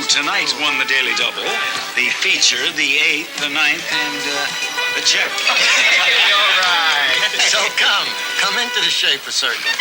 tonight won the Daily Double, the feature, the 8th, the 9th, and the check. All right. So come into the Schaefer Circle.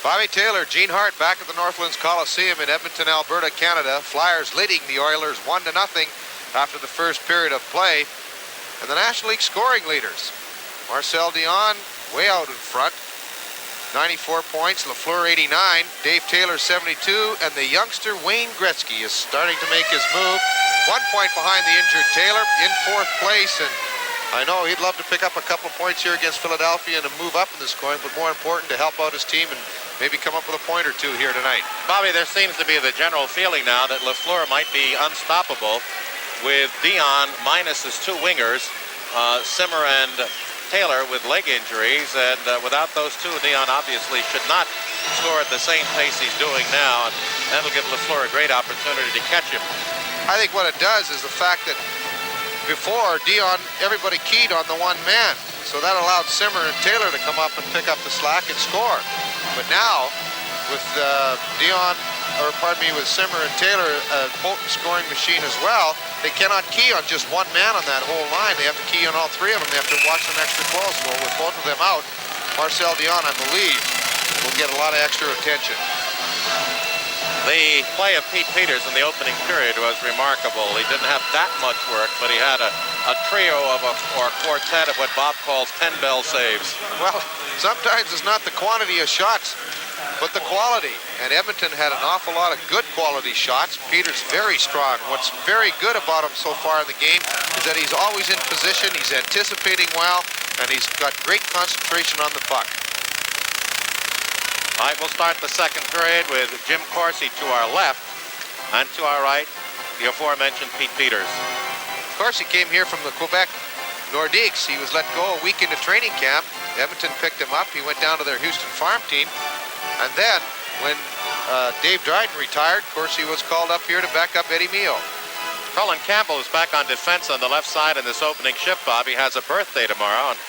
Bobby Taylor, Gene Hart back at the Northlands Coliseum in Edmonton, Alberta, Canada. Flyers leading the Oilers 1-0 after the first period of play. And the National League scoring leaders. Marcel Dion way out in front. 94 points, Lafleur 89, Dave Taylor 72, and the youngster Wayne Gretzky is starting to make his move. 1 point behind the injured Taylor in fourth place, and I know he'd love to pick up a couple of points here against Philadelphia and to move up in the scoring, but more important to help out his team and maybe come up with a point or two here tonight. Bobby, there seems to be the general feeling now that Lafleur might be unstoppable with Dion minus his two wingers, Simmer and Taylor with leg injuries, and without those two, Dion obviously should not score at the same pace he's doing now, and that'll give Lafleur a great opportunity to catch him. I think what it does is the fact that before Dion, everybody keyed on the one man, so that allowed Simmer and Taylor to come up and pick up the slack and score. But now, with with Simmer and Taylor, a potent scoring machine as well, they cannot key on just one man on that whole line. They have to key on all three of them. They have to watch them extra close. Well, with both of them out, Marcel Dion, I believe, will get a lot of extra attention. The play of Pete Peters in the opening period was remarkable. He didn't have that much work, but he had a trio or a quartet of what Bob calls 10-bell saves. Well, sometimes it's not the quantity of shots, but the quality. And Edmonton had an awful lot of good quality shots. Peters very strong. What's very good about him so far in the game is that he's always in position, he's anticipating well, and he's got great concentration on the puck. All right, we'll start the second period with Jim Corsi to our left, and to our right, the aforementioned Pete Peters. Corsi came here from the Quebec Nordiques. He was let go a week into training camp. Edmonton picked him up. He went down to their Houston farm team. And then, when Dave Dryden retired, Corsi was called up here to back up Eddie Mio. Colin Campbell is back on defense on the left side in this opening shift, Bobby. Has a birthday tomorrow. And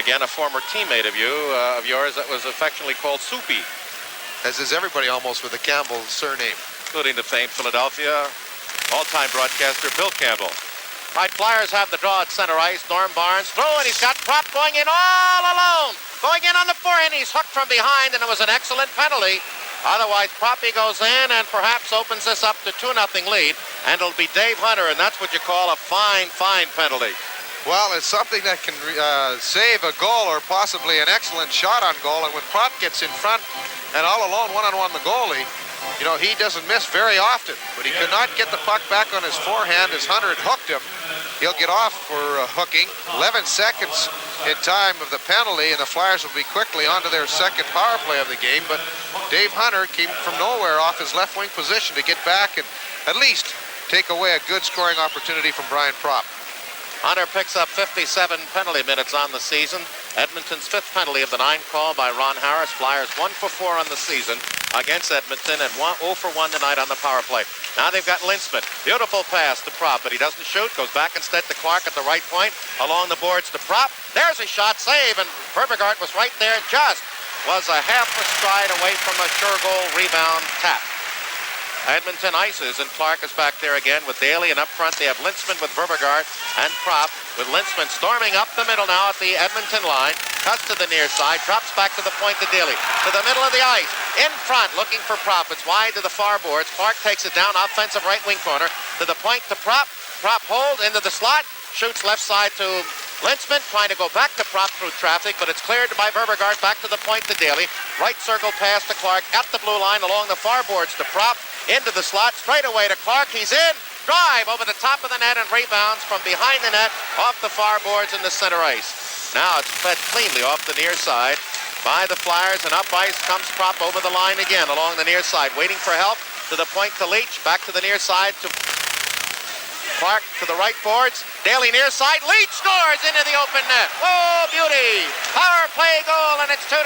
again, a former teammate of yours that was affectionately called Soupy. As is everybody almost with a Campbell surname. Including the famed Philadelphia all-time broadcaster Bill Campbell. Right, Flyers have the draw at center ice. Norm Barnes through, and he's got Propp going in all alone. Going in on the forehand, he's hooked from behind, and it was an excellent penalty. Otherwise, Proppy goes in and perhaps opens this up to 2-0 lead, and it'll be Dave Hunter, and that's what you call a fine penalty. Well, it's something that can save a goal or possibly an excellent shot on goal. And when Propp gets in front and all alone one-on-one the goalie, you know, he doesn't miss very often. But he could not get the puck back on his forehand as Hunter had hooked him. He'll get off for hooking. 11 seconds in time of the penalty, and the Flyers will be quickly onto their second power play of the game. But Dave Hunter came from nowhere off his left wing position to get back and at least take away a good scoring opportunity from Brian Propp. Hunter picks up 57 penalty minutes on the season. Edmonton's fifth penalty of the 9 call by Ron Harris. Flyers 1 for 4 on the season against Edmonton, and 0 for 1 tonight on the power play. Now they've got Linsman. Beautiful pass to Propp, but he doesn't shoot. Goes back instead to Clark at the right point. Along the boards to Propp. There's a shot, save, and Verbegaard was right there. Just was a half a stride away from a sure goal rebound tap. Edmonton ices, and Clark is back there again with Daly, and up front they have Linsman with Verbegaard and Propp, with Linsman storming up the middle now at the Edmonton line, cuts to the near side, drops back to the point to Daly, to the middle of the ice, in front, looking for Propp. It's wide to the far boards. Clark takes it down, offensive right wing corner, to the point to Propp. Propp hold into the slot, shoots left side to Linsman, trying to go back to Propp through traffic, but it's cleared by Verbegaard, back to the point to Daly. Right circle pass to Clark, at the blue line, along the far boards to Propp, into the slot, straight away to Clark. He's in, drive over the top of the net, and rebounds from behind the net, off the far boards in the center ice. Now it's fed cleanly off the near side by the Flyers, and up ice comes Kropp over the line again along the near side, waiting for help. To the point to Leach, back to the near side to Clark to the right boards. Daly near side, Leach scores into the open net. Oh, beauty! Power play goal, and it's 2-0.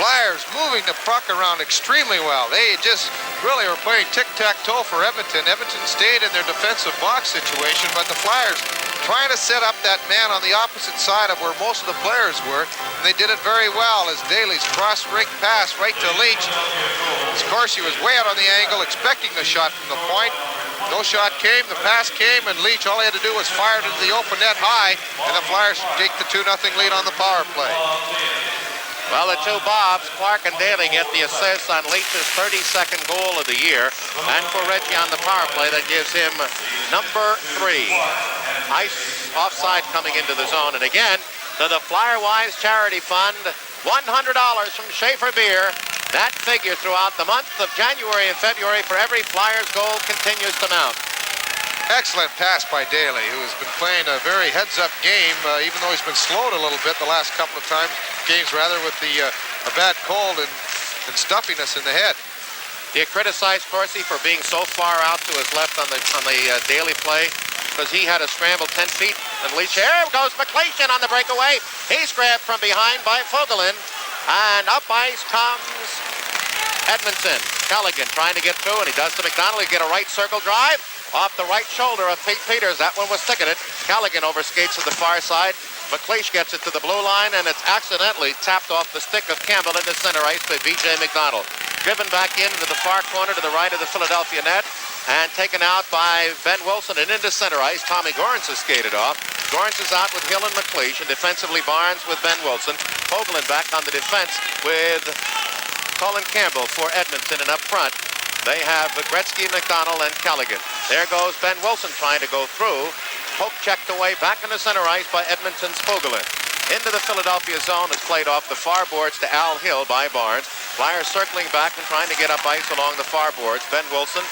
Flyers moving the puck around extremely well. They just really were playing tic-tac-toe for Edmonton. Edmonton stayed in their defensive box situation, but the Flyers trying to set up that man on the opposite side of where most of the players were, and they did it very well as Daly's cross-rink pass right to Leach. Of course, he was way out on the angle, expecting the shot from the point. No shot came, the pass came, and Leach, all he had to do was fire it into the open net high, and the Flyers take the 2-0 lead on the power play. Well, the two Bobs, Clark and Daly, get the assist on Leach's 32nd goal of the year. And for Reggie on the power play, that gives him number 3. Ice offside coming into the zone. And again, to the Flyer Wise Charity Fund, $100 from Schaefer Beer. That figure throughout the month of January and February for every Flyers goal continues to mount. Excellent pass by Daly, who has been playing a very heads-up game, even though he's been slowed a little bit the last couple of games rather, with a bad cold and stuffiness in the head. Do you criticize Corsi for being so far out to his left on the Daly play? Because he had to scramble 10 feet. And Leach, here goes McLeish on the breakaway. He's grabbed from behind by Fogelin. And up ice comes Edmonton. Callaghan trying to get through, and he does to McDonald. He get a right circle drive off the right shoulder of Pete Peters. That one was ticketed. Callaghan overskates to the far side. McLeish gets it to the blue line, and it's accidentally tapped off the stick of Campbell into center ice by V.J. McDonald. Driven back into the far corner to the right of the Philadelphia net, and taken out by Ben Wilson and into center ice. Tommy Gorens has skated off. Gorens is out with Hill and McLeish, and defensively Barnes with Ben Wilson. Hoagland back on the defense with Colin Campbell for Edmonton, and up front they have Gretzky, McDonald, and Callaghan. There goes Ben Wilson trying to go through. Poke checked away back in the center ice by Edmonton's Fogelin. Into the Philadelphia zone. It's played off the far boards to Al Hill by Barnes. Flyers circling back and trying to get up ice along the far boards. Ben Wilson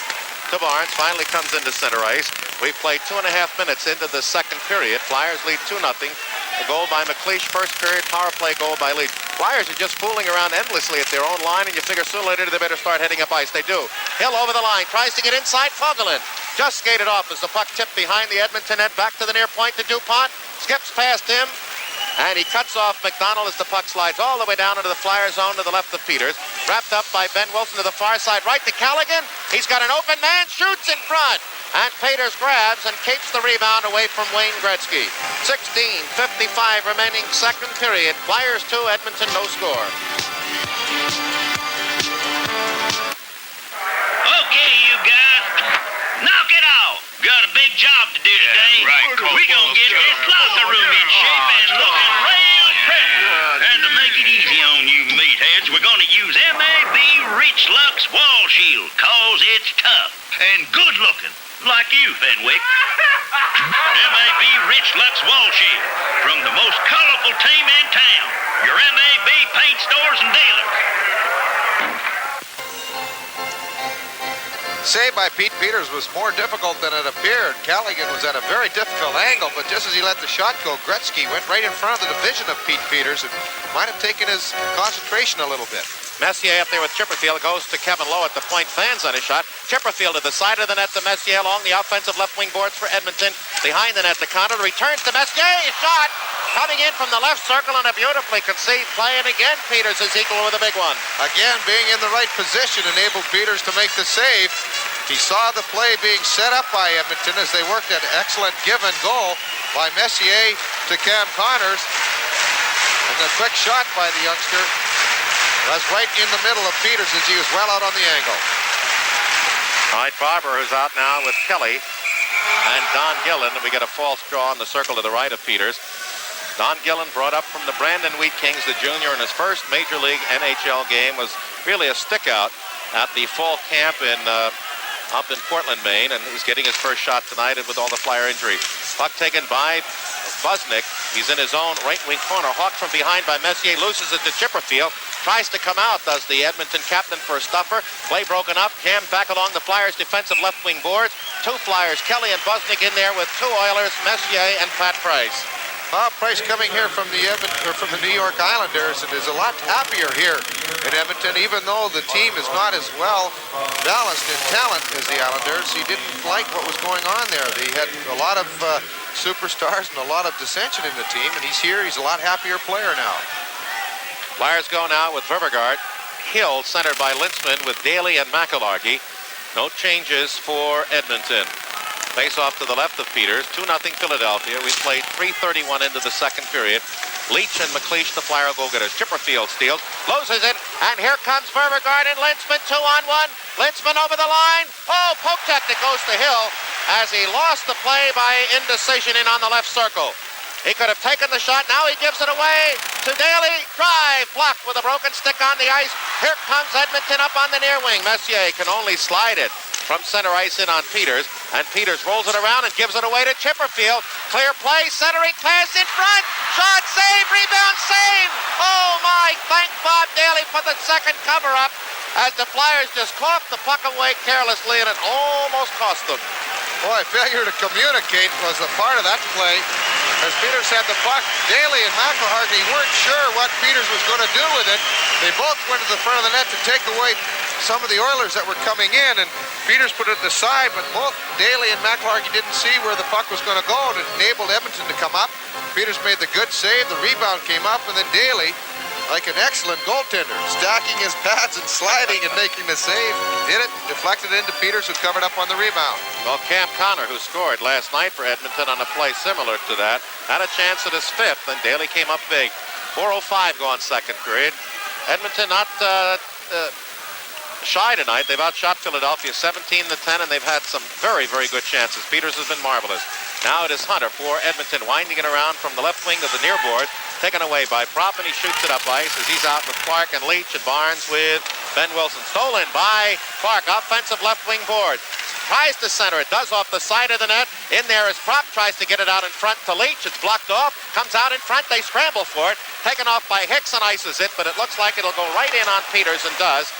to Barnes, finally comes into center ice. We've played 2.5 minutes into the second period. Flyers lead 2-0. A goal by McLeish, first period power play goal by Leach. Flyers are just fooling around endlessly at their own line, and you figure sooner or later they better start heading up ice. They do. Hill over the line, tries to get inside. Fogelin just skated off as the puck tipped behind the Edmonton net, back to the near point to DuPont. Skips past him, and he cuts off McDonald as the puck slides all the way down into the Flyer zone to the left of Peters. Wrapped up by Ben Wilson to the far side, right to Callaghan. He's got an open man, shoots in front. And Peters grabs and keeps the rebound away from Wayne Gretzky. 16:55 remaining second period. Flyers 2, Edmonton no score. Okay, you guys, knock it off. Got a big job to do today. We're gonna get this locker room in shape and looking real pretty. And to make it easy on you meatheads, we're gonna use MAB Rich Lux Wall Shield, cause it's tough and good looking. Like you, Fenwick. MAB Rich Lux Wall Shield from the most colorful team in town. Your MAB paint stores and dealers. Save by Pete Peters was more difficult than it appeared. Callaghan was at a very difficult angle, but just as he let the shot go, Gretzky went right in front of the division of Pete Peters and might have taken his concentration a little bit. Messier up there with Chipperfield, goes to Kevin Lowe at the point, fans on his shot. Chipperfield to the side of the net to Messier along the offensive left wing boards for Edmonton. Behind the net to Condon, returns to Messier, shot coming in from the left circle on a beautifully conceived play, and again Peters is equal with a big one. Again, being in the right position enabled Peters to make the save. He saw the play being set up by Edmonton as they worked an excellent give and goal by Messier to Cam Connors. And the quick shot by the youngster was right in the middle of Peters as he was well out on the angle. All right, Barber, who's out now with Kelly and Don Gillen. And we get a false draw on the circle to the right of Peters. Don Gillen, brought up from the Brandon Wheat Kings, the junior, in his first Major League NHL game, was really a stick-out at the fall camp up in Portland, Maine, and he's getting his first shot tonight with all the Flyer injuries. Puck taken by Busnick. He's in his own right wing corner. Hawk from behind by Messier, loses it to Chipperfield. Tries to come out, does the Edmonton captain, for a stuffer. Play broken up. Cam back along the Flyers' defensive left wing boards. Two Flyers, Kelly and Busnick in there with two Oilers, Messier and Pat Price. Price coming here from the New York Islanders and is a lot happier here in Edmonton, even though the team is not as well balanced in talent as the Islanders. He didn't like what was going on there. They had a lot of superstars and a lot of dissension in the team, and he's here. He's a lot happier player now. Flyers go now with Ververgaard. Hill centered by Lintzman with Daly and McIlhargey. No changes for Edmonton. Face off to the left of Peters. 2-0 Philadelphia. We've played 3:31 into the second period. Leach and McLeish, the Flyer go-getters. Chipperfield steals, loses it, and here comes Ververgaard and Lintzman 2-on-1. Lintzman over the line. Oh, poke technique goes to Hill as he lost the play by indecision in on the left circle. He could have taken the shot. Now he gives it away to Daly. Drive blocked with a broken stick on the ice. Here comes Edmonton up on the near wing. Messier can only slide it from center ice in on Peters, and Peters rolls it around and gives it away to Chipperfield. Clear play, centering pass in front. Shot, save, rebound, save. Oh my, thank Bob Daly for the second cover-up as the Flyers just coughed the puck away carelessly, and it almost cost them. Boy, failure to communicate was a part of that play. As Peters had the puck, Daly and McIlhargey weren't sure what Peters was going to do with it. They both went to the front of the net to take away some of the Oilers that were coming in, and Peters put it to the side, but both Daly and McIlhargey didn't see where the puck was going to go, and it enabled Edmonton to come up. Peters made the good save, the rebound came up, and then Daly, like an excellent goaltender, stacking his pads and sliding and making the save, did it, deflected it into Peters, who covered up on the rebound. Well, Cam Connor, who scored last night for Edmonton on a play similar to that, had a chance at his fifth, and Daly came up big. 4:05 go on second period. Edmonton not shy tonight. They've outshot Philadelphia 17-10, and they've had some very, very good chances. Peters has been marvelous. Now it is Hunter for Edmonton, winding it around from the left wing of the near board, taken away by Prop, and he shoots it up ice as he's out with Clark and Leach, and Barnes with Ben Wilson. Stolen by Clark, offensive left wing board. Tries to center it, does off the side of the net. In there is Prop, tries to get it out in front to Leach. It's blocked off, comes out in front, they scramble for it. Taken off by Hicks and ices it, but it looks like it'll go right in on Peters, and does.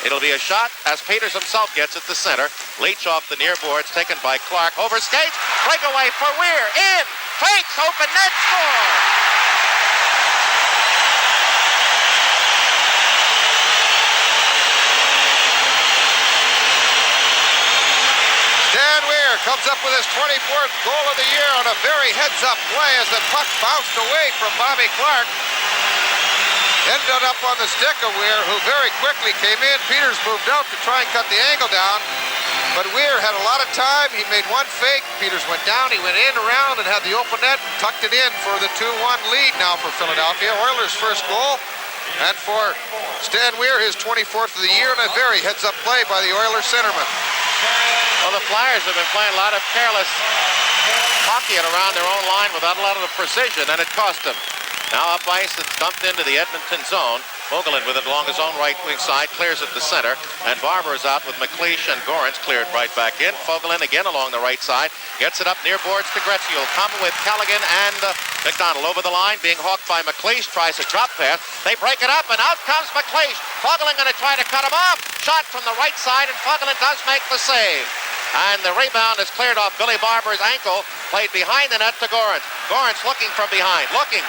It'll be a shot as Peters himself gets it to center. Leach off the near boards, taken by Clark. Over skates, breakaway for Weir. In, fakes, open net, score! Dan Weir comes up with his 24th goal of the year on a very heads-up play as the puck bounced away from Bobby Clark. Ended up on the stick of Weir, who very quickly came in. Peters moved out to try and cut the angle down, but Weir had a lot of time. He made one fake. Peters went down. He went in, around, and had the open net, tucked it in for the 2-1 lead now for Philadelphia. Oilers' first goal, and for Stan Weir, his 24th of the year, and a very heads-up play by the Oilers centerman. Well, the Flyers have been playing a lot of careless hockey at around their own line without a lot of the precision, and it cost them. Now up ice, it's dumped into the Edmonton zone. Vogelin with it along his own right wing side, clears it to center, and Barber is out with McLeish, and Gorance cleared right back in. Vogelin again along the right side, gets it up near boards to Gretzky. He'll come with Callaghan and McDonald over the line, being hawked by McLeish, tries a drop pass. They break it up, and out comes McLeish. Vogelin going to try to cut him off. Shot from the right side, and Vogelin does make the save. And the rebound is cleared off Billy Barber's ankle, played behind the net to Gorance. Gorance looking from behind, looking.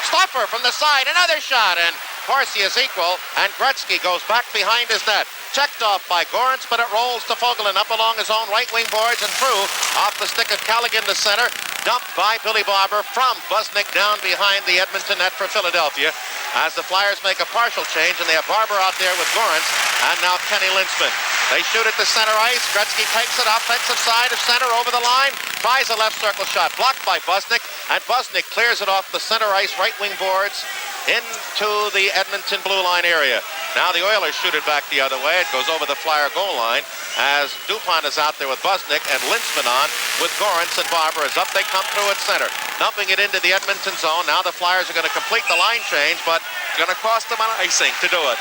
Stuffer from the side, another shot, and Corsi is equal, and Gretzky goes back behind his net. Checked off by Gorance, but it rolls to Vogelin up along his own right wing boards and through off the stick of Callaghan to center. Dumped by Billy Barber from Busnick down behind the Edmonton net for Philadelphia as the Flyers make a partial change, and they have Barber out there with Gorance and now Kenny Lintzman. They shoot it to center ice. Gretzky takes it offensive side of center over the line. Tries a left circle shot, blocked by Busnick, and Busnick clears it off the center ice right wing boards into the Edmonton blue line area. Now the Oilers shoot it back the other way. It goes over the Flyer goal line as Dupont is out there with Busnick and Lintzman on with Gorance, and Barber is up. They come through at center, dumping it into the Edmonton zone. Now the Flyers are going to complete the line change, but it's going to cost them an icing to do it.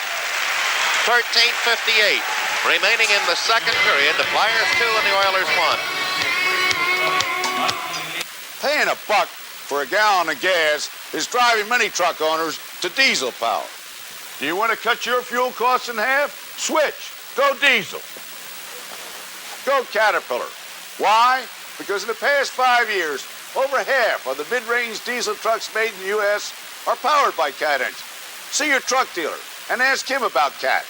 13:58 remaining in the second period. The Flyers 2 and the Oilers 1. Paying a buck for a gallon of gas is driving many truck owners to diesel power. Do you want to cut your fuel costs in half? Switch. Go diesel. Go Caterpillar. Why? because in the past 5 years, over half of the mid-range diesel trucks made in the U.S. are powered by Cat engines. See your truck dealer and ask him about Cat.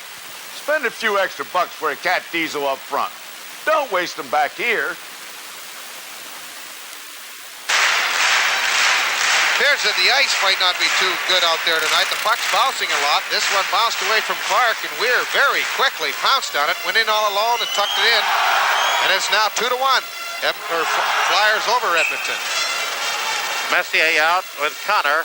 Spend a few extra bucks for a Cat diesel up front. Don't waste them back here. Appears that the ice might not be too good out there tonight. The puck's bouncing a lot. This one bounced away from Clark, and Weir very quickly pounced on it, went in all alone and tucked it in. And it's now 2-1. Flyers over Edmonton. Messier out with Connor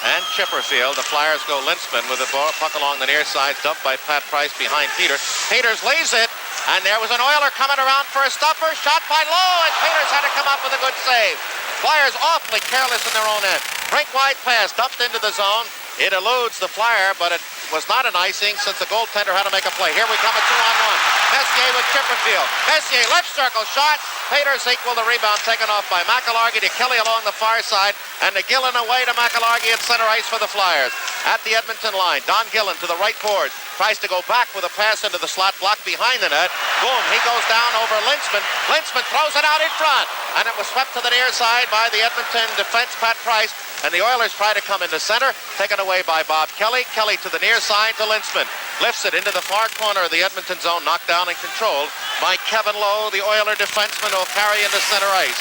and Chipperfield. The Flyers go Lintzman with the ball, puck along the near side, dumped by Pat Price behind Peters. Peters leaves it, and there was an Oiler coming around for a stopper. Shot by Lowe, and Peters had to come up with a good save. Flyers awfully careless in their own end. Rink wide pass, dumped into the zone. It eludes the Flyer, but it was not an icing since the goaltender had to make a play. Here we come, a 2-on-1. Messier with Chipperfield. Messier, left circle shot. Peters equal the rebound, taken off by McIllargy to Kelly along the far side, and to Gillen away to McIllargy at center ice for the Flyers. At the Edmonton line, Don Gillen to the right boards. Tries to go back with a pass into the slot, blocked behind the net. Boom, he goes down over Lintzman. Lintzman throws it out in front, and it was swept to the near side by the Edmonton defense, Pat Price. And the Oilers try to come into center, taken away by Bob Kelly. Kelly to the near side to Lintzman. Lifts it into the far corner of the Edmonton zone, knocked down and controlled by Kevin Lowe, the Oiler defenseman, who will carry into center ice.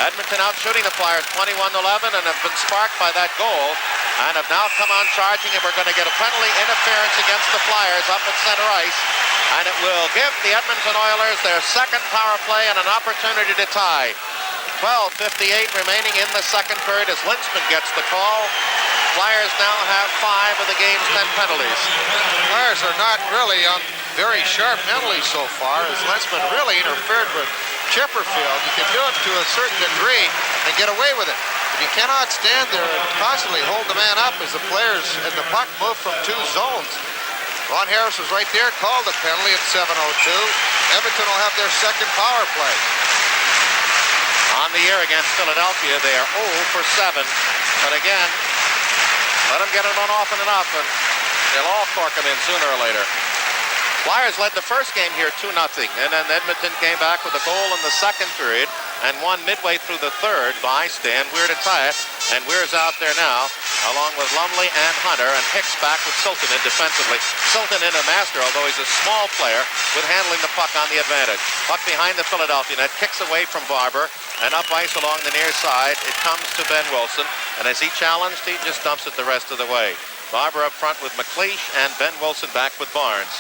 Edmonton out shooting the Flyers 21-11 and have been sparked by that goal and have now come on charging, and we're going to get a penalty interference against the Flyers up at center ice. And it will give the Edmonton Oilers their second power play and an opportunity to tie. 12:58 remaining in the second period as Lintzman gets the call. Flyers now have 5 of the game's 10 penalties. Flyers are not really very sharp mentally so far, as Lintzman really interfered with Chipperfield. You can do it to a certain degree and get away with it. But you cannot stand there and constantly hold the man up as the players and the puck move from 2 zones. Ron Harris was right there, called the penalty at 7:02. Edmonton will have their second power play. On the year against Philadelphia, they are 0 for 7. But again, let them get it on often enough, and they'll all cork them in sooner or later. Flyers led the first game here 2-0, and then Edmonton came back with a goal in the second period and won midway through the third by Stan Weir to tie it. And Weir's out there now, along with Lumley and Hunter, and Hicks back with Siltanen defensively. Siltanen a master, although he's a small player, with handling the puck on the advantage. Puck behind the Philadelphia net, kicks away from Barber, and up ice along the near side. It comes to Ben Wilson, and as he challenged, he just dumps it the rest of the way. Barber up front with McLeish, and Ben Wilson back with Barnes.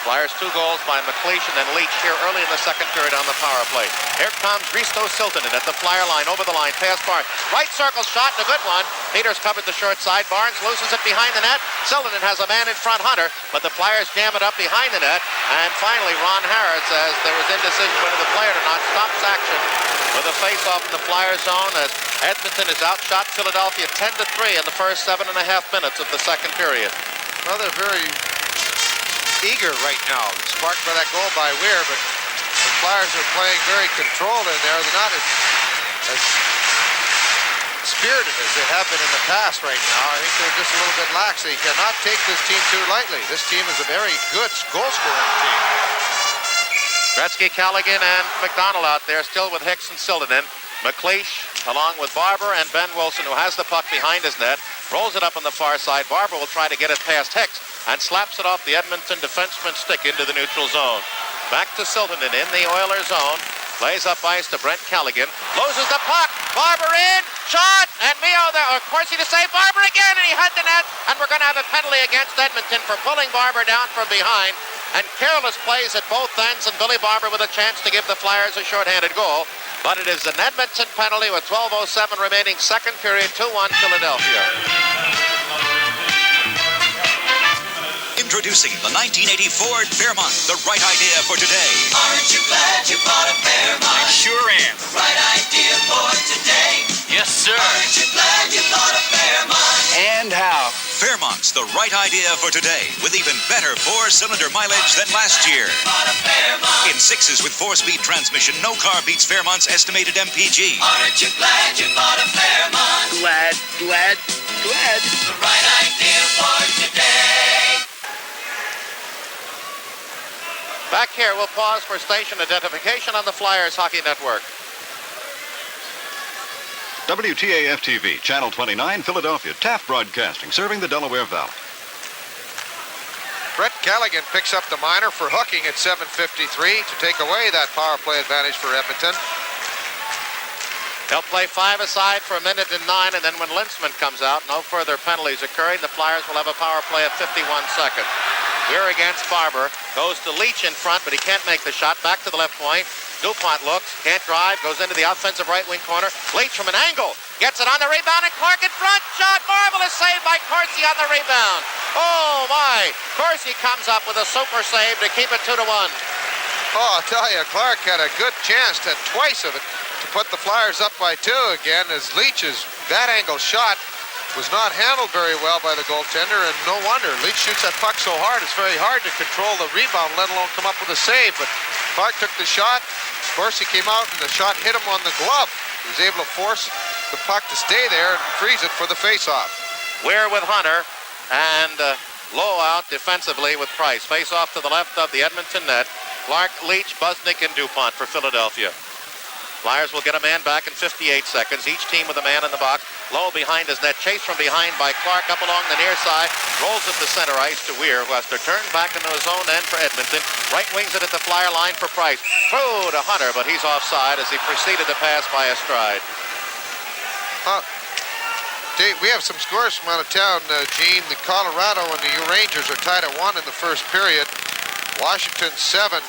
Flyers 2 goals by McLeish and then Leach here early in the second period on the power play. Here comes Risto Siltanen at the Flyer line, over the line, past Barnes. Right circle shot and a good one. Peters covered the short side. Barnes loses it behind the net. Siltanen has a man in front, Hunter, but the Flyers jam it up behind the net. And finally, Ron Harris, as there was indecision whether the player or not, stops action with a face-off in the Flyers zone as Edmonton has outshot Philadelphia 10-3 in the first 7.5 minutes of the second period. Well, they're very eager right now, sparked by that goal by Weir, but the Flyers are playing very controlled in there. They're not as spirited as they have been in the past right now. I think they're just a little bit lax. They cannot take this team too lightly. This team is a very good goal-scoring team. Gretzky, Callaghan, and McDonald out there still with Hicks and Siltanen. McLeish along with Barber and Ben Wilson, who has the puck behind his net, rolls it up on the far side. Barber will try to get it past Hicks and slaps it off the Edmonton defenseman's stick into the neutral zone. Back to Siltanen in the Oilers zone. Plays up ice to Brent Callaghan. Loses the puck. Barber in. Shot. And Mio there. Of course, he to save Barber again. And he had the net. And we're going to have a penalty against Edmonton for pulling Barber down from behind. And careless plays at both ends. And Billy Barber with a chance to give the Flyers a shorthanded goal. But it is an Edmonton penalty with 12:07 remaining, second period, 2-1 Philadelphia. Introducing the 1980 Ford Fairmont, the right idea for today. Aren't you glad you bought a Fairmont? I sure am. The right idea for today. Yes, sir. Aren't you glad you bought a Fairmont? And how? Fairmont's the right idea for today, with even better 4-cylinder mileage than last year. Bought a Fairmont. In 6s with 4-speed transmission, no car beats Fairmont's estimated MPG. Aren't you glad you bought a Fairmont? Glad. The right idea for today. Back here, we'll pause for station identification on the Flyers Hockey Network. WTAF-TV, Channel 29, Philadelphia. Taft Broadcasting, serving the Delaware Valley. Brett Callaghan picks up the minor for hooking at 7:53 to take away that power play advantage for Edmonton. They'll play 5-a-side for 1:09, and then when Lintzman comes out, no further penalties occurring. The Flyers will have a power play at 51 seconds. We're against Barber. Goes to Leach in front, but he can't make the shot. Back to the left point. DuPont looks, can't drive, goes into the offensive right wing corner. Leach from an angle, gets it on the rebound, and Clark in front. Shot, marvelous save by Corsi on the rebound. Oh my, Corsi comes up with a super save to keep it 2-1. Oh, I'll tell you, Clark had a good chance, had twice of it, to put the Flyers up by 2 again, as Leach's that angle shot was not handled very well by the goaltender, and no wonder. Leach shoots that puck so hard, it's very hard to control the rebound, let alone come up with a save. But Clark took the shot. Of course, he came out, and the shot hit him on the glove. He was able to force the puck to stay there and freeze it for the face-off. We're with Hunter, and Lowe out defensively with Price. Face-off to the left of the Edmonton net. Clark, Leach, Busnick, and DuPont for Philadelphia. Flyers will get a man back in 58 seconds. Each team with a man in the box. Lowe behind his net. Chased from behind by Clark up along the near side. Rolls it to center ice to Weir. Wester turns back into his own end for Edmonton. Right wings it at the Flyer line for Price. Through to Hunter, but he's offside as he proceeded to pass by a stride. We have some scores from out of town, Gene. The Colorado and the Rangers are tied at 1 in the first period. Washington 7,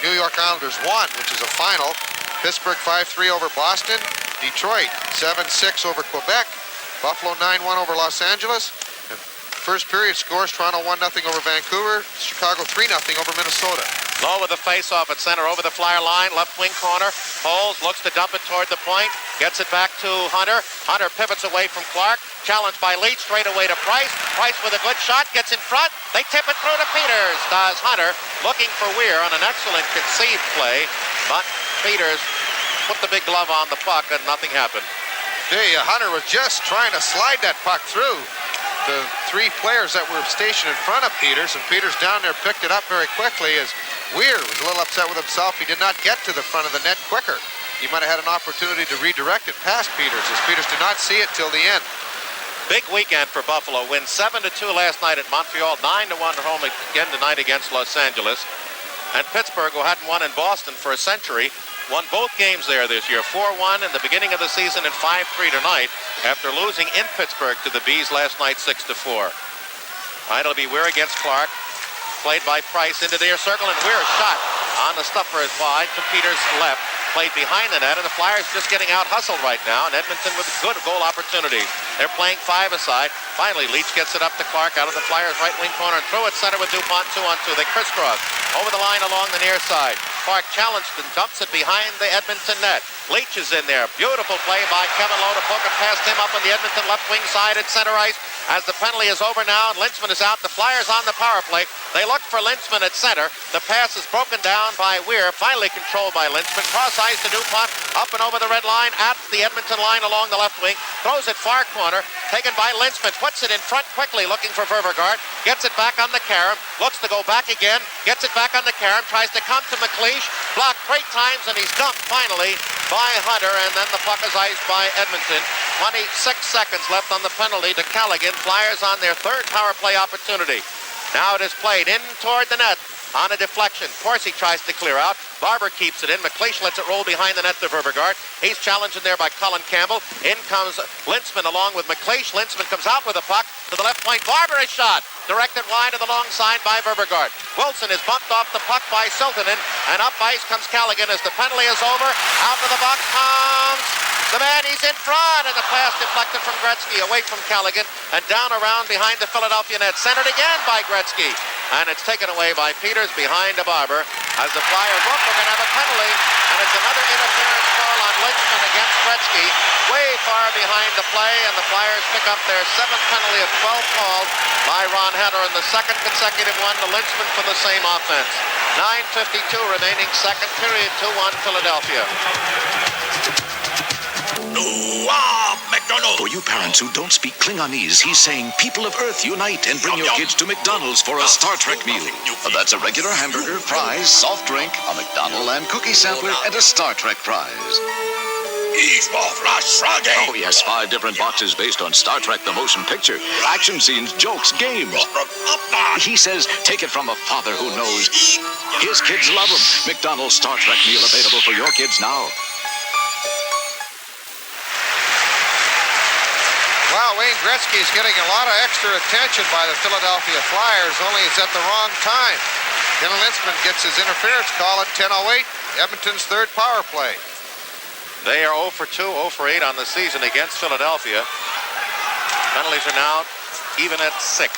New York Islanders 1, which is a final. Pittsburgh 5-3 over Boston. Detroit 7-6 over Quebec. Buffalo 9-1 over Los Angeles. And first period scores: Toronto 1-0 over Vancouver. Chicago 3-0 over Minnesota. Lowe with the face-off at center over the Flyer line. Left wing corner. Holmes looks to dump it toward the point. Gets it back to Hunter. Hunter pivots away from Clark. Challenged by Leach, straight away to Price. Price with a good shot, gets in front. They tip it through to Peters. Does Hunter, looking for Weir on an excellent conceived play. But Peters put the big glove on the puck and nothing happened. Hunter was just trying to slide that puck through the 3 players that were stationed in front of Peters, and Peters down there picked it up very quickly, as Weir was a little upset with himself. He did not get to the front of the net quicker. He might have had an opportunity to redirect it past Peters, as Peters did not see it till the end. Big weekend for Buffalo. Win 7-2 last night at Montreal. 9-1 at home again tonight against Los Angeles. And Pittsburgh, who hadn't won in Boston for a century, won both games there this year. 4-1 in the beginning of the season and 5-3 tonight after losing in Pittsburgh to the Bees last night 6-4. It'll be Weir against Clark. Played by Price into their circle, and Weir shot on the stuffer is wide to Peters' left. Played behind the net, and the Flyers just getting out hustled right now, and Edmonton with good goal opportunities. They're playing 5-a-side. Finally, Leach gets it up to Clark out of the Flyers' right wing corner and throw it center with DuPont 2-on-2. They crisscross over the line along the near side. Clark challenged and dumps it behind the Edmonton net. Leach is in there. Beautiful play by Kevin Lowe to poke it past him up on the Edmonton left wing side at center ice. As the penalty is over now, and Lintzman is out. The Flyers on the power play. They look for Lintzman at center. The pass is broken down by Weir, finally controlled by Lintzman. Cross ice to DuPont, up and over the red line, at the Edmonton line along the left wing. Throws it far corner, taken by Lintzman. Puts it in front quickly, looking for Ververgaard. Gets it back on the carom. Looks to go back again. Gets it back on the carom. Tries to come to McLeish. Blocked 3 times, and he's dumped finally by Hunter, and then the puck is iced by Edmonton. 26 seconds left on the penalty to Callaghan. Flyers on their 3rd power play opportunity. Now it is played in toward the net on a deflection. Corsi tries to clear out. Barber keeps it in. McLeish lets it roll behind the net to Ververgaard. He's challenged in there by Colin Campbell. In comes Lintzman along with McLeish. Lintzman comes out with a puck to the left point. Barber is shot. Directed wide to the long side by Ververgaard. Wilson is bumped off the puck by Siltanen. And up ice comes Callaghan as the penalty is over. Out to the box comes the man. He's in front. And the pass deflected from Gretzky away from Callaghan. And down around behind the Philadelphia net. Centered again by Gretzky. And it's taken away by Peters behind the Barber. As the Flyers look, we're going to have a penalty. And it's another interference call on Lintzman against Gretzky. Way far behind the play. And the Flyers pick up their 7th penalty of 12 called by Ron Hunter. And the 2nd consecutive one to Lintzman for the same offense. 9:52 remaining, 2nd period, 2-1 Philadelphia. For you parents who don't speak Klingonese, he's saying, people of Earth, unite and bring your kids to McDonald's for a Star Trek meal. That's a regular hamburger, fries, soft drink, a McDonald's and cookie sampler, and a Star Trek prize. Oh, yes, 5 different boxes based on Star Trek the Motion Picture. Action scenes, jokes, games. He says, take it from a father who knows. His kids love him. McDonald's Star Trek meal available for your kids now. Well, Wayne Gretzky is getting a lot of extra attention by the Philadelphia Flyers, only it's at the wrong time. Ken Linsman gets his interference call at 10:08, Edmonton's third power play. They are 0 for 2, 0 for 8 on the season against Philadelphia. Penalties are now even at 6.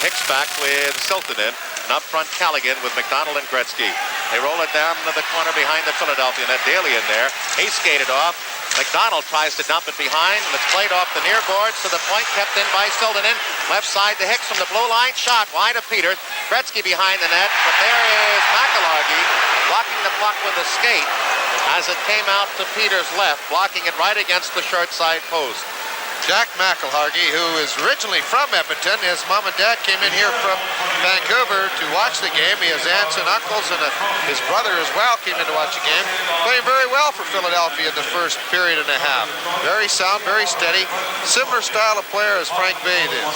Hicks back with Siltanen, and up front Callaghan with McDonald and Gretzky. They roll it down to the corner behind the Philadelphia net. Daly in there. He skated off. McDonald tries to dump it behind, and it's played off the near boards to the point, kept in by Siltanen. Left side to Hicks from the blue line. Shot wide of Peters. Gretzky behind the net, but there is McIlhargey blocking the puck with a skate as it came out to Peters' left, blocking it right against the short side post. Jack McIlhargey, who is originally from Edmonton, his mom and dad came in here from Vancouver to watch the game. He has aunts and uncles, and his brother as well came in to watch the game. Playing very well for Philadelphia in the first period and a half. Very sound, very steady. Similar style of player as Frank Bade is.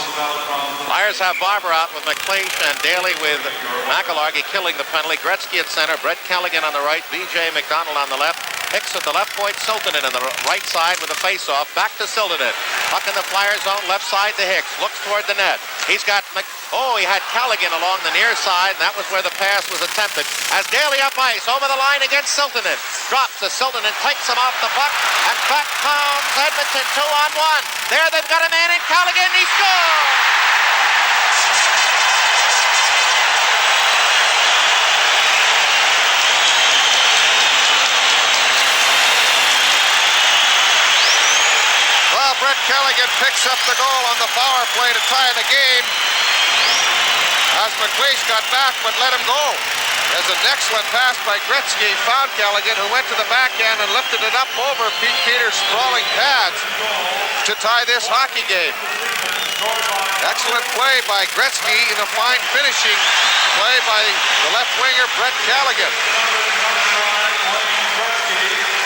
Flyers have Barber out with McLeish and Daly with McIlhargey killing the penalty. Gretzky at center, Brett Callaghan on the right, B.J. McDonald on the left. Hicks at the left point, Siltanen on the right side with a face-off. Back to Siltanen. Puck in the Flyers zone, left side to Hicks. Looks toward the net. He's got, he had Callaghan along the near side, and that was where the pass was attempted. As Daly up ice, over the line against Siltanen. Drops to Siltanen, takes him off the puck, and back comes Edmonton 2-on-1. There they've got a man in Callaghan, he scores! Brett Callaghan picks up the goal on the power play to tie the game as McLeish got back but let him go. There's an excellent pass by Gretzky, found Callaghan, who went to the backhand and lifted it up over Pete Peters' sprawling pads to tie this hockey game. Excellent play by Gretzky and a fine finishing play by the left winger Brett Callaghan.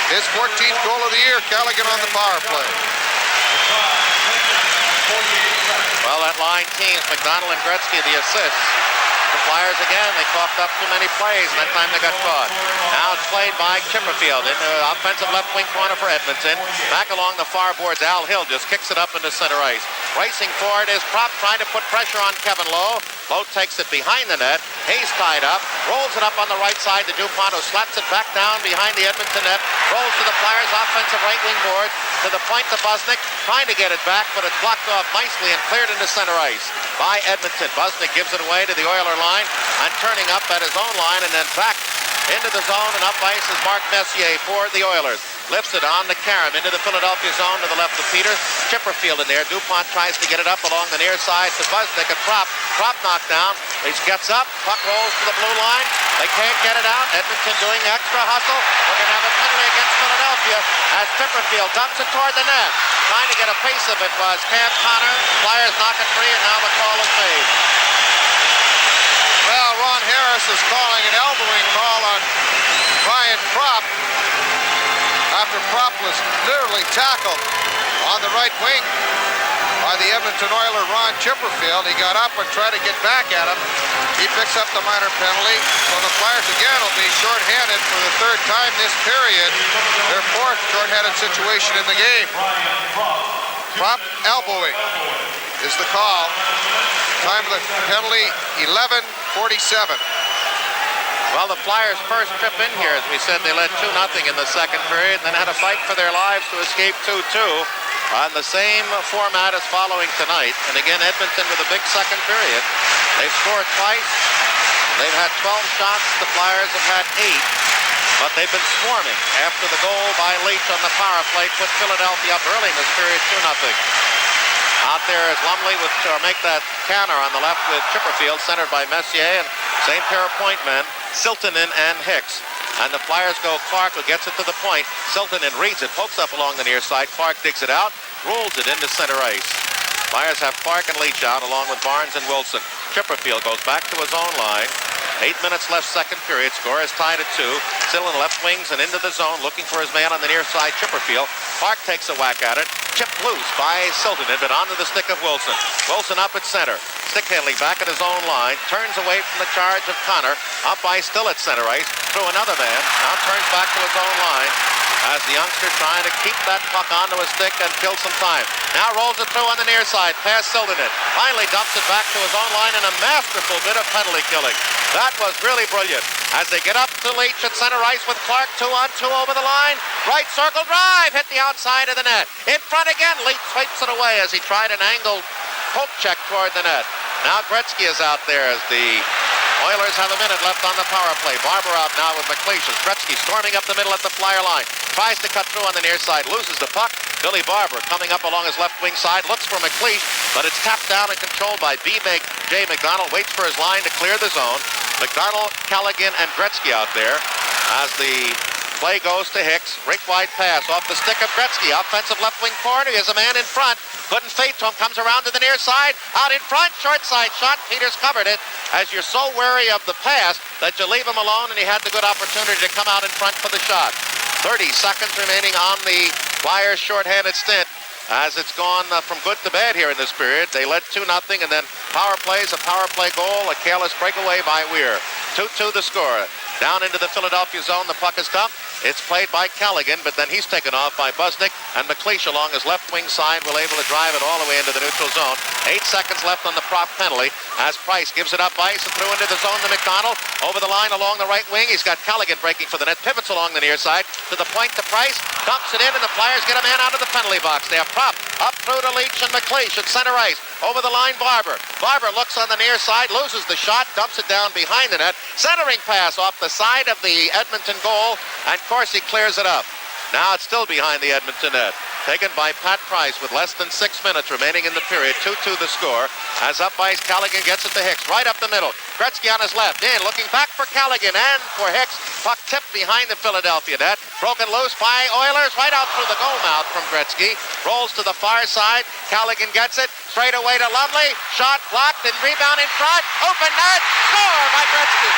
His 14th goal of the year, Callaghan on the power play. Well, that line teams, McDonald and Gretzky, the assists. The Flyers again, they coughed up too many plays, and that time they got caught. Now it's played by Chipperfield in the offensive left wing corner for Edmonton. Back along the far boards, Al Hill just kicks it up into center ice. Racing forward is Prop trying to put pressure on Kevin Lowe. Lowe takes it behind the net. Hayes tied up, rolls it up on the right side to DuPont, who slaps it back down behind the Edmonton net. Rolls to the Flyers offensive right wing board to the point to Busnick, trying to get it back, but it's blocked off nicely and cleared into center ice by Edmonton. Busnick gives it away to the Oiler line and turning up at his own line and then back into the zone and up ice is Mark Messier for the Oilers. Lifts it on to Karam into the Philadelphia zone to the left of Peters. Chipperfield in there. DuPont tries to get it up along the near side to Busnick and Prop. Prop knocked down. He gets up. Puck rolls to the blue line. They can't get it out. Edmonton doing extra hustle. We're going to have a penalty against Philadelphia as Chipperfield dumps it toward the net. Trying to get a piece of it was Cam Connor. Flyers knock it free and now the call is made. Well, Ron Harris is calling an elbowing call on Brian Prop after Prop was literally tackled on the right wing by the Edmonton Oiler Ron Chipperfield. He got up and tried to get back at him. He picks up the minor penalty. So the Flyers again will be shorthanded for the third time this period. Their fourth shorthanded situation in the game. Prop elbowing is the call. Time of the penalty, 11:47. Well, the Flyers' first trip in here, as we said, they led 2-0 in the second period and then had to fight for their lives to escape 2-2 on the same format as following tonight. And again, Edmonton with a big second period. They've scored twice. They've had 12 shots. The Flyers have had 8. But they've been swarming after the goal by Leach on the power play put Philadelphia up early in this period 2-0. Out there is Lumley with to make that counter on the left with Chipperfield, centered by Messier, and same pair of point men, Siltanen and Hicks. And the Flyers go Clark, who gets it to the point. Siltanen reads it, pokes up along the near side. Clark digs it out, rolls it into center ice. Flyers have Clark and Leach out, along with Barnes and Wilson. Chipperfield goes back to his own line. 8 minutes left, second period. Score is tied at 2. Still in left wings and into the zone, looking for his man on the near side, Chipperfield. Clark takes a whack at it. Chipped loose by Siltanen, but onto the stick of Wilson. Wilson up at center. Stick handling back at his own line. Turns away from the charge of Connor. Up ice, still at center ice. Through another man. Now turns back to his own line. As the youngster trying to keep that puck onto his stick and kill some time. Now rolls it through on the near side, past Siltanen. Finally dumps it back to his own line in a masterful bit of penalty killing. That was really brilliant. As they get up to Leach at center ice with Clark 2-on-2 over the line. Right circle drive, hit the outside of the net. In front again, Leach swipes it away as he tried an angled poke check toward the net. Now Gretzky is out there as the Oilers have a minute left on the power play. Barber out now with McLeish. Gretzky storming up the middle at the Flyer line. Tries to cut through on the near side. Loses the puck. Billy Barber coming up along his left wing side. Looks for McLeish, but it's tapped down and controlled by J. McDonald. Waits for his line to clear the zone. McDonald, Callaghan, and Gretzky out there as the play goes to Hicks. Rink wide pass off the stick of Gretzky. Offensive left wing corner. He has a man in front. Couldn't fade to him. Comes around to the near side. Out in front. Short side shot. Peters covered it. As you're so wary of the pass that you leave him alone, and he had the good opportunity to come out in front for the shot. 30 seconds remaining on the Flyers' shorthanded stint. As it's gone from good to bad here in this period. They led 2-0, and then power plays, a power play goal, a careless breakaway by Weir. 2-2 the score. Down into the Philadelphia zone, the puck is dumped. It's played by Callaghan, but then he's taken off by Busnick, and McLeish along his left wing side will able to drive it all the way into the neutral zone. 8 seconds left on the prop penalty as Price gives it up ice and through into the zone to McDonald. Over the line along the right wing. He's got Callaghan breaking for the net. Pivots along the near side to the point to Price. Dumps it in, and the Flyers get a man out of the penalty box. They are propped up through to Leach and McLeish at center ice. Over the line, Barber. Barber looks on the near side, loses the shot, dumps it down behind the net. Centering pass off the side of the Edmonton goal, and Corsi clears it up. Now it's still behind the Edmonton net. Taken by Pat Price with less than 6 minutes remaining in the period. 2-2 the score. As up ice, Callaghan gets it to Hicks. Right up the middle. Gretzky on his left. In, looking back for Callaghan and for Hicks. Puck tipped behind the Philadelphia net. Broken loose by Oilers. Right out through the goal mouth from Gretzky. Rolls to the far side. Callaghan gets it. Straight away to Lumley. Shot blocked and rebound in front. Open net. Score by Gretzky.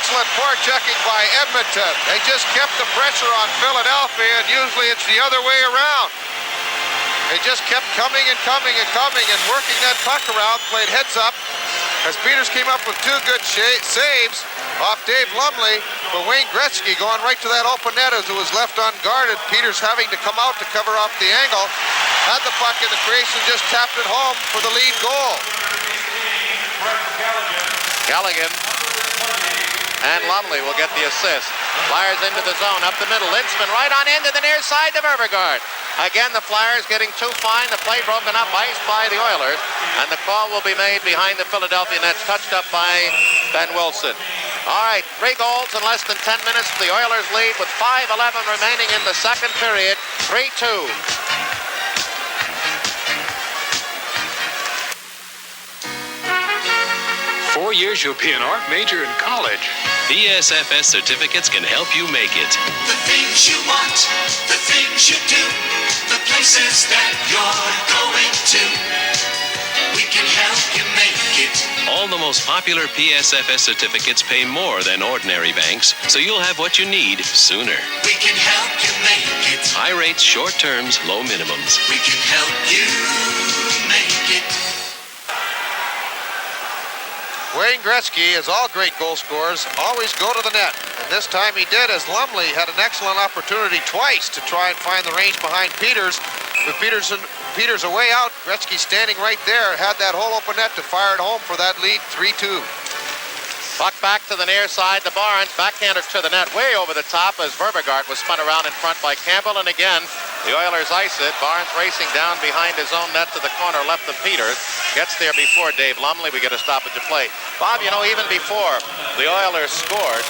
Excellent forechecking by Edmonton. They just kept the pressure on Philadelphia, and usually it's the other way around. They just kept coming and coming and coming and working that puck around, played heads up as Peters came up with 2 good saves off Dave Lumley, but Wayne Gretzky going right to that open net as it was left unguarded. Peters having to come out to cover up the angle. Had the puck in the crease and just tapped it home for the lead goal. Callaghan and Lumley will get the assist. Flyers into the zone, up the middle. Linsman right on into the near side to Verbegaard. Again, the Flyers getting too fine. The play broken up, iced by the Oilers. And the call will be made behind the Philadelphia nets, touched up by Ben Wilson. All right, 3 goals in less than 10 minutes. The Oilers lead with 5:11 remaining in the second period. 3-2. Years you'll be an art major in college. PSFS certificates can help you make it. The things you want, the things you do, the places that you're going to. We can help you make it. All the most popular PSFS certificates pay more than ordinary banks, so you'll have what you need sooner. We can help you make it. High rates, short terms, low minimums. We can help you make it. Wayne Gretzky, as all great goal scorers, always go to the net. And this time he did, as Lumley had an excellent opportunity twice to try and find the range behind Peters. With Peters away out, Gretzky standing right there, had that whole open net to fire it home for that lead, 3-2. Puck back to the near side to Barnes. Backhander to the net, way over the top as Verbegaard was spun around in front by Campbell. And again, the Oilers ice it. Barnes racing down behind his own net to the corner left of Peters. Gets there before Dave Lumley. We get a stoppage of play. Bob, you know, even before the Oilers scored,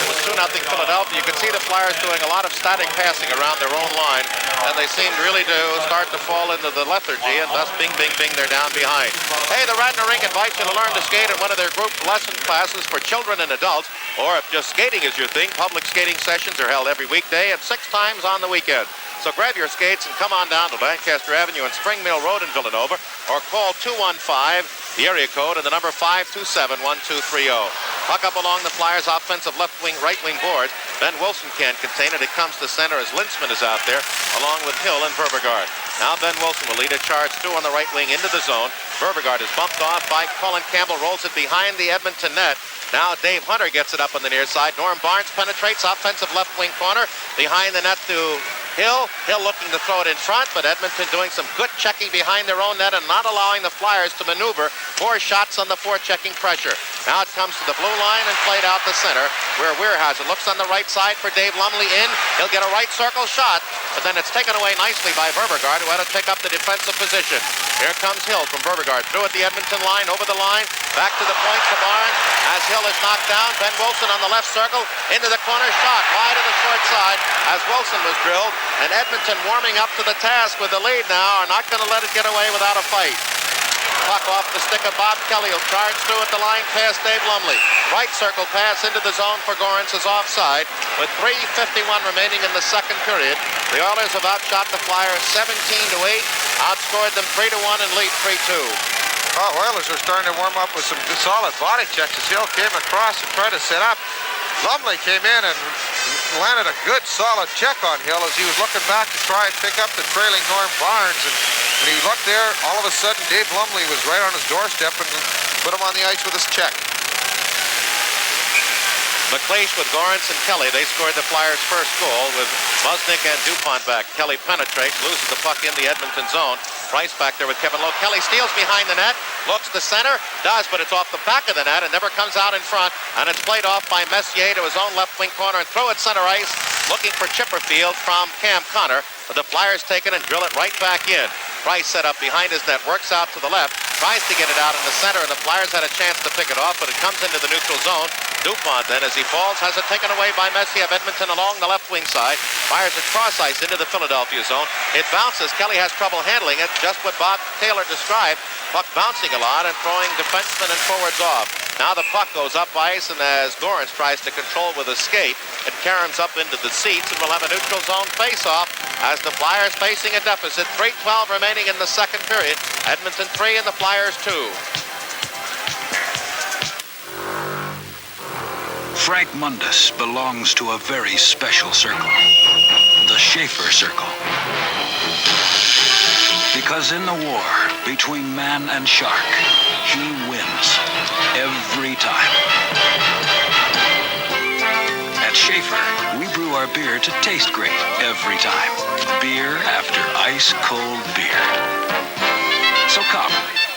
It was 2-0 Philadelphia. You could see the Flyers doing a lot of static passing around their own line, and they seemed really to start to fall into the lethargy, and thus bing, bing, bing, they're down behind. Hey, the Radnor Rink invites you to learn to skate at one of their group lesson classes for children and adults, or if just skating is your thing, public skating sessions are held every weekday and 6 times on the weekend. So grab your skates and come on down to Lancaster Avenue and Spring Mill Road in Villanova, or call 215, the area code, and the number 527-1230. Puck up along the Flyers' offensive left wing, right wing boards. Ben Wilson can't contain it. It comes to center as Lintzman is out there, along with Hill and Verbergaard. Now Ben Wilson will lead a charge through on the right wing into the zone. Verbergaard is bumped off by Colin Campbell, rolls it behind the Edmonton net. Now Dave Hunter gets it up on the near side. Norm Barnes penetrates offensive left wing corner behind the net to Hill. Hill looking to throw it in front, but Edmonton doing some good checking behind their own net and not allowing the Flyers to maneuver. 4 shots on the forechecking pressure. Now it comes to the blue line and played out the center, where Weyerhaeuser looks on the right side for Dave Lumley in. He'll get a right circle shot, but then it's taken away nicely by Verbergaard, who had to pick up the defensive position. Here comes Hill from Verbergaard, through at the Edmonton line, over the line, back to the point to Barnes. As Hill is knocked down, Ben Wilson on the left circle, into the corner, shot wide of the short side as Wilson was drilled. And Edmonton warming up to the task with the lead now, are not going to let it get away without a fight. Puck off the stick of Bob Kelly. He'll charge through at the line past Dave Lumley. Right circle pass into the zone for Gorence is offside. With 3:51 remaining in the second period, the Oilers have outshot the Flyers 17-8, outscored them 3-1 and lead 3-2. Oh, Oilers are starting to warm up with some good solid body checks as Hill came across and tried to set up. Lumley came in and landed a good solid check on Hill as he was looking back to try and pick up the trailing Norm Barnes. And when he looked there, all of a sudden Dave Lumley was right on his doorstep and put him on the ice with his check. McLeish with Gorence and Kelly. They scored the Flyers' first goal with Musnick and DuPont back. Kelly penetrates, loses the puck in the Edmonton zone. Price back there with Kevin Lowe. Kelly steals behind the net, looks to center, does, but it's off the back of the net and never comes out in front. And it's played off by Messier to his own left wing corner and throw at center ice, looking for Chipperfield from Cam Connor. But the Flyers take it and drill it right back in. Price set up behind his net, works out to the left, tries to get it out in the center, and the Flyers had a chance to pick it off, but it comes into the neutral zone. DuPont then, as he falls, has it taken away by Messier of Edmonton along the left wing side. Fires it cross ice into the Philadelphia zone. It bounces. Kelly has trouble handling it, just what Bob Taylor described. Puck bouncing a lot and throwing defensemen and forwards off. Now the puck goes up ice, and as Gorence tries to control with a skate, it caroms up into the seats, and we'll have a neutral zone face-off as the Flyers facing a deficit. 3:12 remaining in the second period. Edmonton 3 and the Flyers 2. Frank Mundus belongs to a very special circle, the Schaefer Circle. Because in the war between man and shark, he wins every time. At Schaefer, we brew our beer to taste great every time. Beer after ice-cold beer. So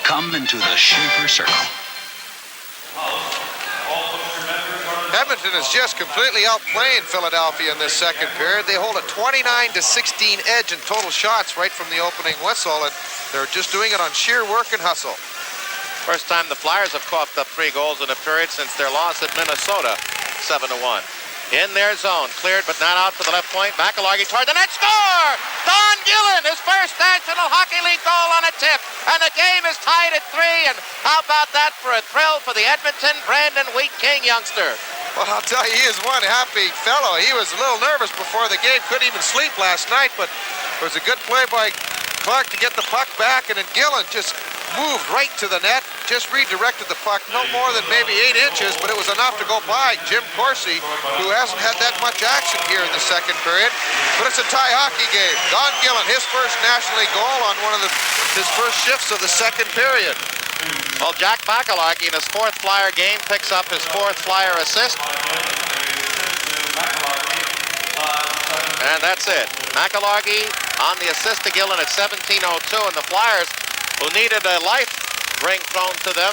come into the Schaefer Circle. Edmonton is just completely outplaying Philadelphia in this second period. They hold a 29-16 edge in total shots right from the opening whistle, and they're just doing it on sheer work and hustle. First time the Flyers have coughed up 3 goals in a period since their loss at Minnesota, 7-1. In their zone, cleared but not out to the left point. McIlhargey toward the net, score! Don Gillen, his first National Hockey League goal on a tip, and the game is tied at 3. And how about that for a thrill for the Edmonton Brandon Wheat King youngster? Well, I'll tell you, he is one happy fellow. He was a little nervous before the game, couldn't even sleep last night, but it was a good play by Clark to get the puck back, and then Gillen just moved right to the net, just redirected the puck, no more than maybe 8 inches, but it was enough to go by Jim Corsi, who hasn't had that much action here in the second period. But it's a tie hockey game. Don Gillen, his first National League goal on one of his first shifts of the second period. Well, Jack McIlhargey in his 4th Flyer game picks up his 4th Flyer assist. And that's it. McIlhargey on the assist to Gillen at 17:02, and the Flyers, who needed a life ring thrown to them,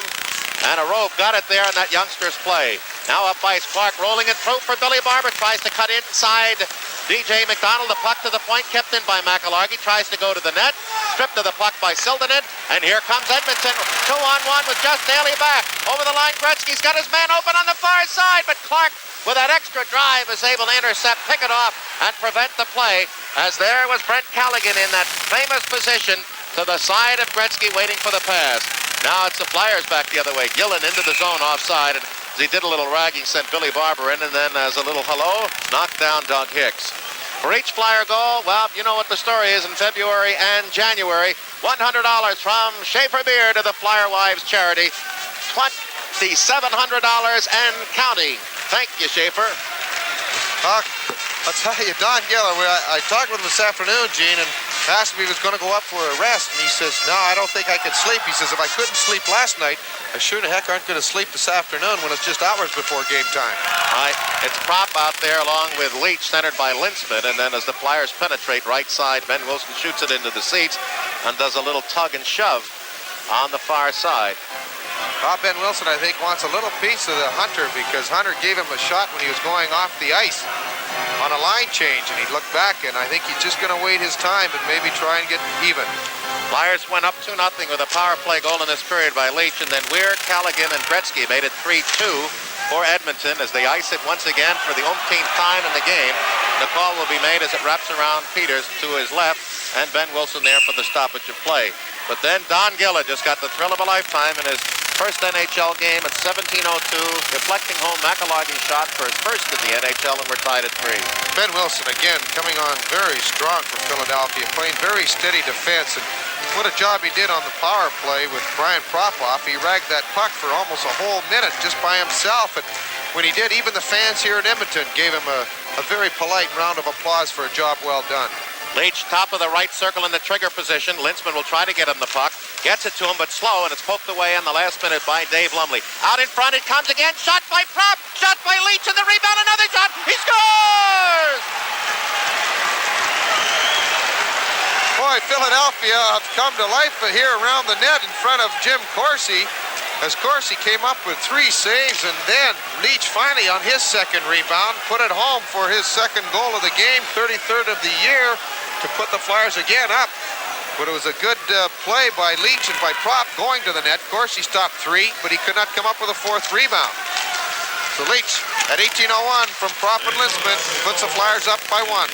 and a rope, got it there in that youngster's play. Now up ice, Clark rolling it through for Billy Barber, tries to cut inside B.J. McDonald, the puck to the point, kept in by McIlhargey, tries to go to the net, stripped of the puck by Sildanen, and here comes Edmonton, 2-on-1 with just Daly back. Over the line, Gretzky's got his man open on the far side, but Clark, with that extra drive, is able to intercept, pick it off, and prevent the play, as there was Brent Callaghan in that famous position to the side of Gretzky waiting for the pass. Now it's the Flyers back the other way. Gillen into the zone offside, and as he did a little ragging, sent Billy Barber in, and then as a little hello, knocked down Doug Hicks. For each Flyer goal, well, you know what the story is in February and January. $100 from Schaefer Beer to the Flyer Wives charity. $2,700 and counting. Thank you, Schaefer. I'll tell you, Don Geller, I talked with him this afternoon, Gene, and asked him if he was going to go up for a rest, and he says, no, I don't think I could sleep. He says, if I couldn't sleep last night, I sure the heck aren't going to sleep this afternoon when it's just hours before game time. It's Prop out there along with Leach, centered by Linsman, and then as the Flyers penetrate right side, Ben Wilson shoots it into the seats and does a little tug and shove on the far side. Ben Wilson, I think, wants a little piece of the Hunter because Hunter gave him a shot when he was going off the ice on a line change, and he looked back, and I think he's just going to wait his time and maybe try and get even. Flyers went up 2-0 with a power play goal in this period by Leach, and then Weir, Callaghan, and Gretzky made it 3-2 for Edmonton as they ice it once again for the umpteenth time in the game. The call will be made as it wraps around Peters to his left, and Ben Wilson there for the stoppage of play. But then Don Giller just got the thrill of a lifetime in his first NHL game at 17:02, deflecting home McIlhargey's shot for his first in the NHL, and we're tied at 3. Ben Wilson, again, coming on very strong for Philadelphia, playing very steady defense, and what a job he did on the power play with Brian Propoff. He ragged that puck for almost a whole minute just by himself, and when he did, even the fans here in Edmonton gave him a very polite round of applause for a job well done. Leach, top of the right circle in the trigger position. Linsman will try to get him the puck. Gets it to him, but slow, and it's poked away in the last minute by Dave Lumley. Out in front, it comes again. Shot by Prop. Shot by Leach, and the rebound. Another shot. He scores! Boy, Philadelphia have come to life here around the net in front of Jim Corsi, as Corsi came up with 3 saves, and then Leach finally on his second rebound put it home for his second goal of the game, 33rd of the year, to put the Flyers again up. But it was a good play by Leach and by Prop going to the net. Corsi stopped 3, but he could not come up with a 4th rebound. So Leach at 18:01 from Prop and Linsman puts the Flyers up by 1.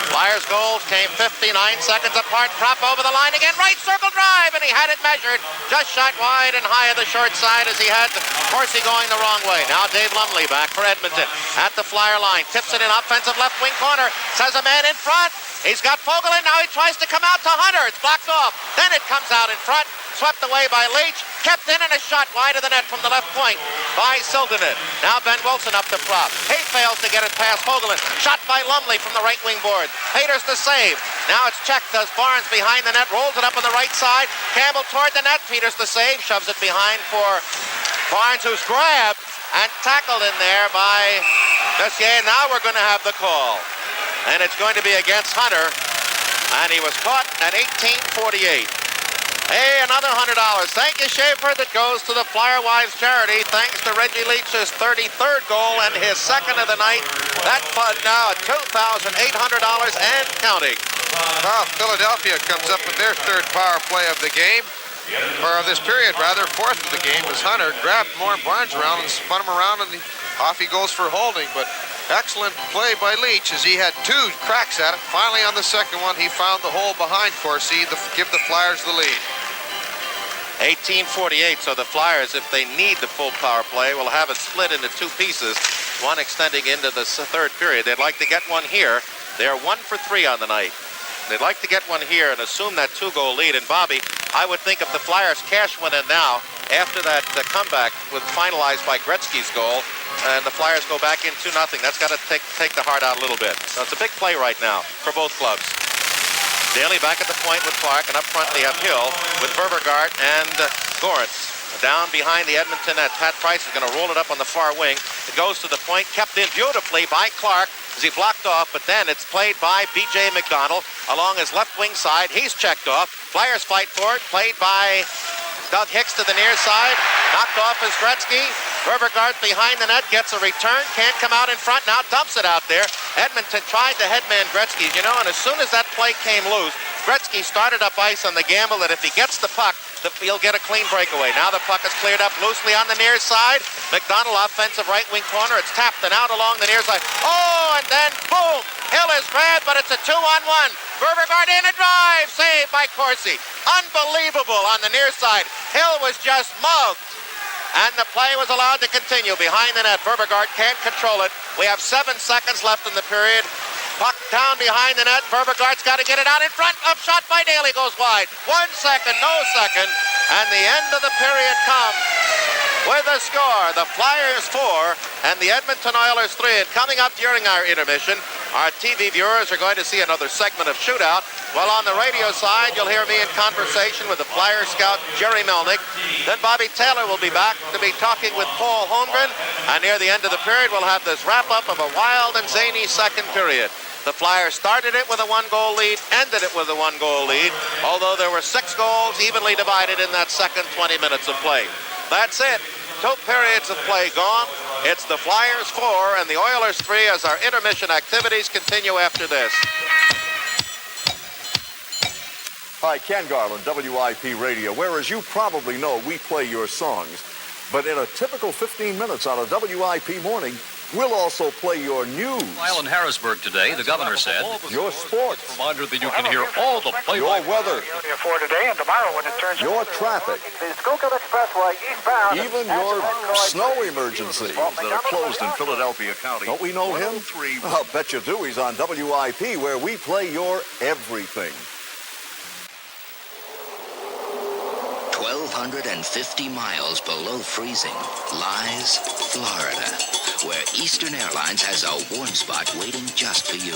Flyers goals came 59 seconds apart. Prop over the line again, right circle drive, and he had it measured. Just shot wide and high of the short side as he had Corsi going the wrong way. Now Dave Lumley back for Edmonton at the Flyer line. Tips it in offensive left wing corner. Says a man in front. He's got Fogelin. Now he tries to come out to Hunter. It's blocked off. Then it comes out in front. Swept away by Leach. Kept in and a shot wide of the net from the left point by Sildanen. Now Ben Wilson up to Prop. He fails to get it past Fogelin. Shot by Lumley from the right wing board. Peters the save. Now it's checked as Barnes behind the net. Rolls it up on the right side. Campbell toward the net. Peters the save. Shoves it behind for Barnes, who's grabbed and tackled in there by Messier. Now we're going to have the call. And it's going to be against Hunter. And he was caught at 18:48. Hey, another $100. Thank you, Schaefer. That goes to the Flyer Wives charity. Thanks to Reggie Leach's 33rd goal and his second of the night. That fund now at $2,800 and counting. Well, Philadelphia comes up with their 3rd power play of the game. Or of this period, rather. 4th of the game as Hunter grabbed Moore Barnes around and spun him around, and off he goes for holding. But excellent play by Leach as he had 2 cracks at it. Finally, on the second one, he found the hole behind Corsi to give the Flyers the lead. 18:48, so the Flyers, if they need the full power play, will have it split into 2 pieces, one extending into the 3rd period. They'd like to get one here. They're 1 for 3 on the night. They'd like to get one here and assume that 2-goal lead. And Bobby, I would think if the Flyers cash one in now, after that comeback was finalized by Gretzky's goal, and the Flyers go back in 2-0, that's got to take the heart out a little bit. So it's a big play right now for both clubs. Daly back at the point with Clark, and up front they have Hill with Berbergart and Gorentz. Down behind the Edmonton net, Pat Price is going to roll it up on the far wing. It goes to the point, kept in beautifully by Clark as he blocked off, but then it's played by B.J. McDonald along his left wing side. He's checked off. Flyers fight for it, played by Doug Hicks to the near side. Knocked off is Gretzky. Berbergart behind the net, gets a return, can't come out in front, now dumps it out there. Edmonton tried to headman Gretzky, you know, and as soon as that play came loose, Gretzky started up ice on the gamble that if he gets the puck, he'll get a clean breakaway. Now the puck is cleared up loosely on the near side. McDonald, offensive right wing corner. It's tapped and out along the near side. Oh, and then boom! Hill is grabbed, but it's a 2-on-1. Beauregard in a drive. Saved by Corsi. Unbelievable on the near side. Hill was just mugged. And the play was allowed to continue behind the net. Beauregard can't control it. We have 7 seconds left in the period. Puck down behind the net. Beauregard's got to get it out in front. Up shot by Daly goes wide. 1 second, no second. And the end of the period comes with a score. The Flyers 4 and the Edmonton Oilers 3. And coming up during our intermission, our TV viewers are going to see another segment of shootout. While on the radio side, you'll hear me in conversation with the Flyer scout, Jerry Melnick. Then Bobby Taylor will be back to be talking with Paul Holmgren. And near the end of the period, we'll have this wrap-up of a wild and zany second period. The Flyers started it with a 1-goal lead, ended it with a 1-goal lead, although there were 6 goals evenly divided in that second 20 minutes of play. That's it. 2 periods of play gone. It's the Flyers 4 and the Oilers 3 as our intermission activities continue after this. Hi, Ken Garland, WIP Radio, where, as you probably know, we play your songs. But in a typical 15 minutes on a WIP morning, we'll also play your news. While in Harrisburg today, the governor said, your sports. Reminder that you can hear all the play. Your weather. For today and tomorrow when it turns. Your traffic. The Schuylkill Expressway eastbound. Even your snow emergencies that are closed in Philadelphia County. Don't we know him? I'll bet you do. He's on WIP, where we play your everything. 1,250 miles below freezing lies Florida, where Eastern Airlines has a warm spot waiting just for you.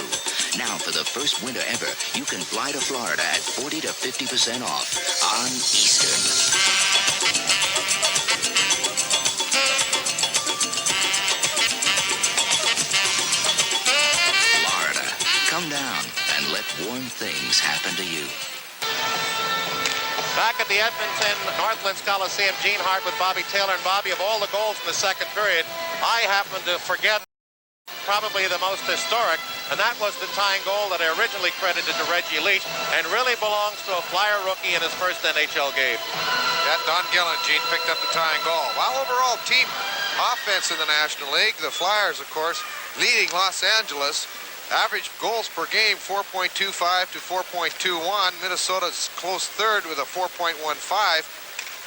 Now, for the first winter ever, you can fly to Florida at 40 to 50% off on Eastern. Florida, come down and let warm things happen to you. Back at the Edmonton Northlands Coliseum, Gene Hart with Bobby Taylor. And Bobby, of all the goals in the second period, I happen to forget probably the most historic, and that was the tying goal that I originally credited to Reggie Leach and really belongs to a Flyer rookie in his first NHL game. Yeah, Don Gillen, Gene, picked up the tying goal. While overall team offense in the National League, the Flyers, of course, leading Los Angeles. Average goals per game, 4.25 to 4.21. Minnesota's close third with a 4.15.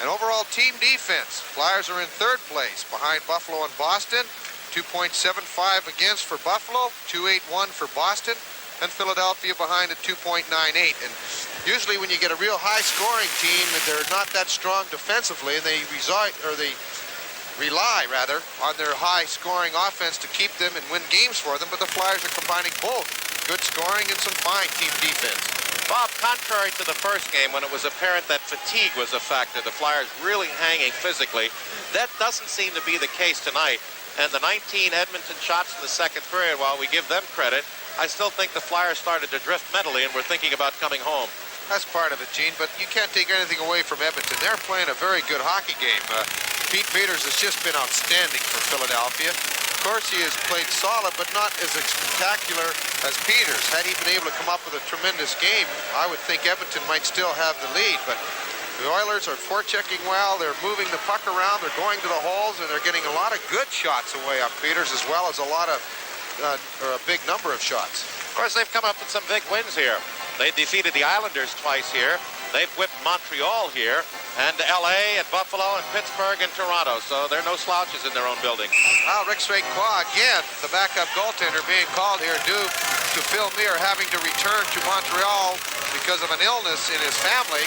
And overall team defense, Flyers are in third place behind Buffalo and Boston. 2.75 against for Buffalo, 2.81 for Boston, and Philadelphia behind at 2.98. And usually when you get a real high-scoring team, they're not that strong defensively, and they rely on their high-scoring offense to keep them and win games for them, but the Flyers are combining both good scoring and some fine team defense. Bob, contrary to the first game when it was apparent that fatigue was a factor, the Flyers really hanging physically, that doesn't seem to be the case tonight. And the 19 Edmonton shots in the second period, while we give them credit, I still think the Flyers started to drift mentally and were thinking about coming home. That's part of it, Gene, but you can't take anything away from Edmonton. They're playing a very good hockey game. Pete Peters has just been outstanding for Philadelphia. Of course, he has played solid, but not as spectacular as Peters. Had he been able to come up with a tremendous game, I would think Edmonton might still have the lead, but the Oilers are forechecking well. They're moving the puck around. They're going to the holes, and they're getting a lot of good shots away on Peters, as well as a big number of shots. Of course, they've come up with some big wins here. They defeated the Islanders twice here. They've whipped Montreal here, and LA and Buffalo and Pittsburgh and Toronto. So there are no slouches in their own building. Well, Rick St. Croix, again, the backup goaltender being called here due to Phil Muir having to return to Montreal because of an illness in his family.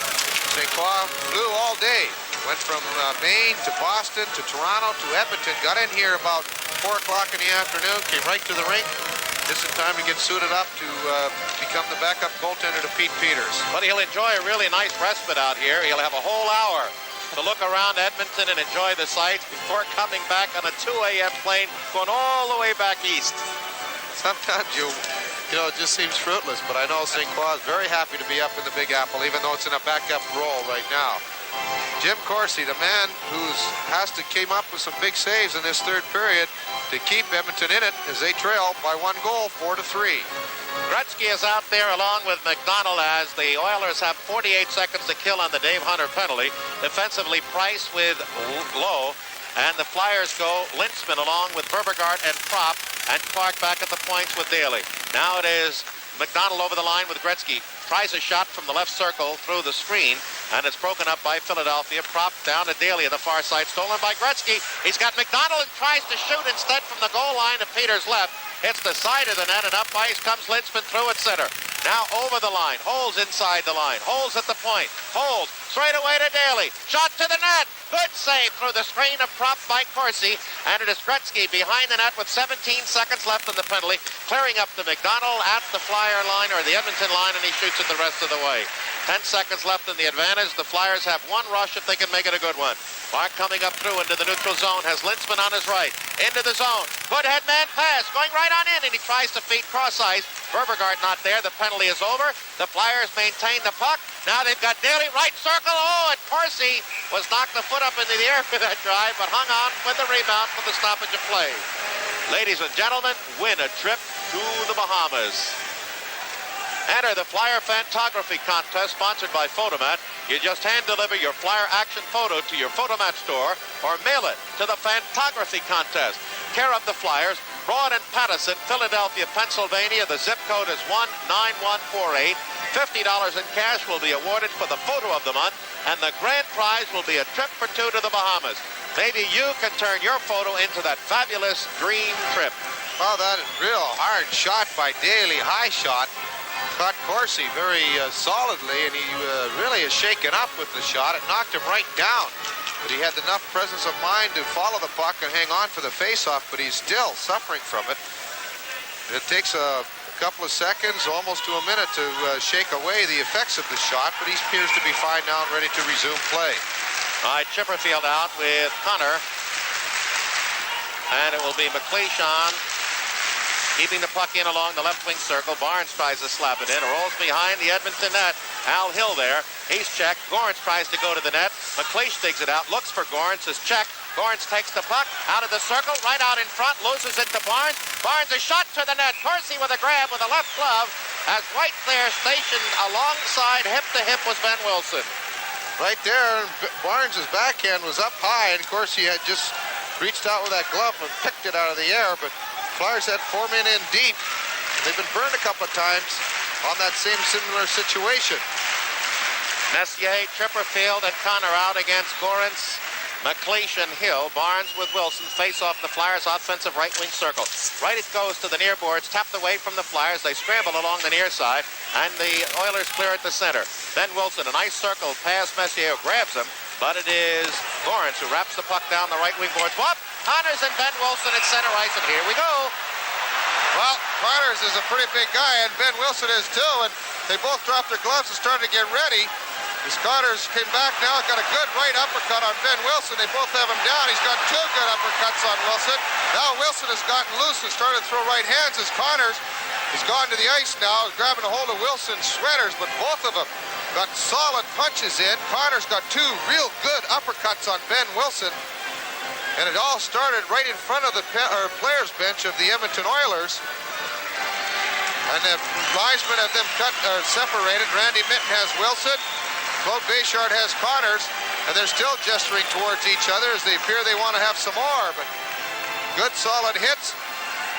St. Croix flew all day. Went from Maine to Boston to Toronto to Edmonton. Got in here about 4 o'clock in the afternoon. Came right to the rink. Just in time to get suited up to become the backup goaltender to Pete Peters. But he'll enjoy a really nice respite out here. He'll have a whole hour to look around Edmonton and enjoy the sights before coming back on a 2 a.m. plane going all the way back east. Sometimes you know, it just seems fruitless, but I know St. Croix is very happy to be up in the Big Apple, even though it's in a backup role right now. Jim Corsi, the man who has to came up with some big saves in this third period to keep Edmonton in it as they trail by 1 goal, 4-3. Gretzky is out there along with McDonald as the Oilers have 48 seconds to kill on the Dave Hunter penalty. Defensively, Price with Lowe, and the Flyers go Lintzman along with Verbergart and Propp, and Clark back at the points with Daly. Now it is McDonald over the line with Gretzky. Tries a shot from the left circle through the screen, and it's broken up by Philadelphia. Propp down to Daly on the far side, stolen by Gretzky. He's got McDonald and tries to shoot instead from the goal line to Peters' left. Hits the side of the net, and up ice comes Lintzman through at center. Now over the line. Holes inside the line. Holes at the point. Holes straight away to Daly. Shot to the net. Good save through the screen of Propp by Corsi. And it is Gretzky behind the net with 17 seconds left in the penalty. Clearing up to McDonald at the Flyer line or the Edmonton line, and he shoots it the rest of the way. 10 seconds left in the advantage. The Flyers have one rush if they can make it a good one. Clark coming up through into the neutral zone. Has Lintzman on his right. Into the zone. Good head-man pass. Going right on in, and he tries to feed cross ice. Verbergart not there. The penalty is over. The Flyers maintain the puck. Now they've got Daly right circle. Oh, and Corsi was knocked the foot up into the air for that drive, but hung on with the rebound for the stoppage of play. Ladies and gentlemen, win a trip to the Bahamas. Enter the Flyer Photography Contest sponsored by Photomat. You just hand deliver your Flyer action photo to your Photomat store or mail it to the Photography Contest. Care of the Flyers, Broad and Pattison, Philadelphia, Pennsylvania. The zip code is 19148. $50 in cash will be awarded for the photo of the month, and the grand prize will be a trip for two to the Bahamas. Maybe you can turn your photo into that fabulous dream trip. Oh, that real hard shot by Daly, high shot. Caught Corsi very solidly, and he really is shaken up with the shot. It knocked him right down. But he had enough presence of mind to follow the puck and hang on for the face-off, but he's still suffering from it. It takes a couple of seconds, almost to a minute, to shake away the effects of the shot, but he appears to be fine now and ready to resume play. All right, Chipperfield out with Connor. And it will be McLeish keeping the puck in along the left wing circle. Barnes tries to slap it in. Rolls behind the Edmonton net. Al Hill there. He's checked. Gorns tries to go to the net. McLeish digs it out. Looks for Gorns. Is checked. Gorns takes the puck out of the circle. Right out in front. Loses it to Barnes. Barnes a shot to the net. Corsi with a grab with a left glove. As right there stationed alongside hip to hip was Ben Wilson. Right there, Barnes' backhand was up high, and of course he had just reached out with that glove and picked it out of the air, but Flyers had 4 men in deep. They've been burned a couple of times on that same similar situation. Messier, Chipperfield, and Connor out against Gorens, McLeish, and Hill. Barnes with Wilson face off the Flyers' offensive right wing circle. Right it goes to the near boards, tapped away from the Flyers. They scramble along the near side, and the Oilers clear at the center. Then Wilson, a nice circle past Messier, grabs him, but it is Gorens who wraps the puck down the right wing boards. Whoop! Connors and Ben Wilson at center ice, and here we go. Well, Connors is a pretty big guy, and Ben Wilson is too, and they both dropped their gloves and started to get ready. As Connors came back now, got a good right uppercut on Ben Wilson. They both have him down. He's got 2 good uppercuts on Wilson. Now Wilson has gotten loose and started to throw right hands as Connors has gone to the ice now, grabbing a hold of Wilson's sweaters, but both of them got solid punches in. Connors got 2 real good uppercuts on Ben Wilson. And it all started right in front of the players' bench of the Edmonton Oilers. And the linesmen have them separated. Randy Mitten has Wilson. Claude Béchard has Connors. And they're still gesturing towards each other as they appear they want to have some more. But good solid hits.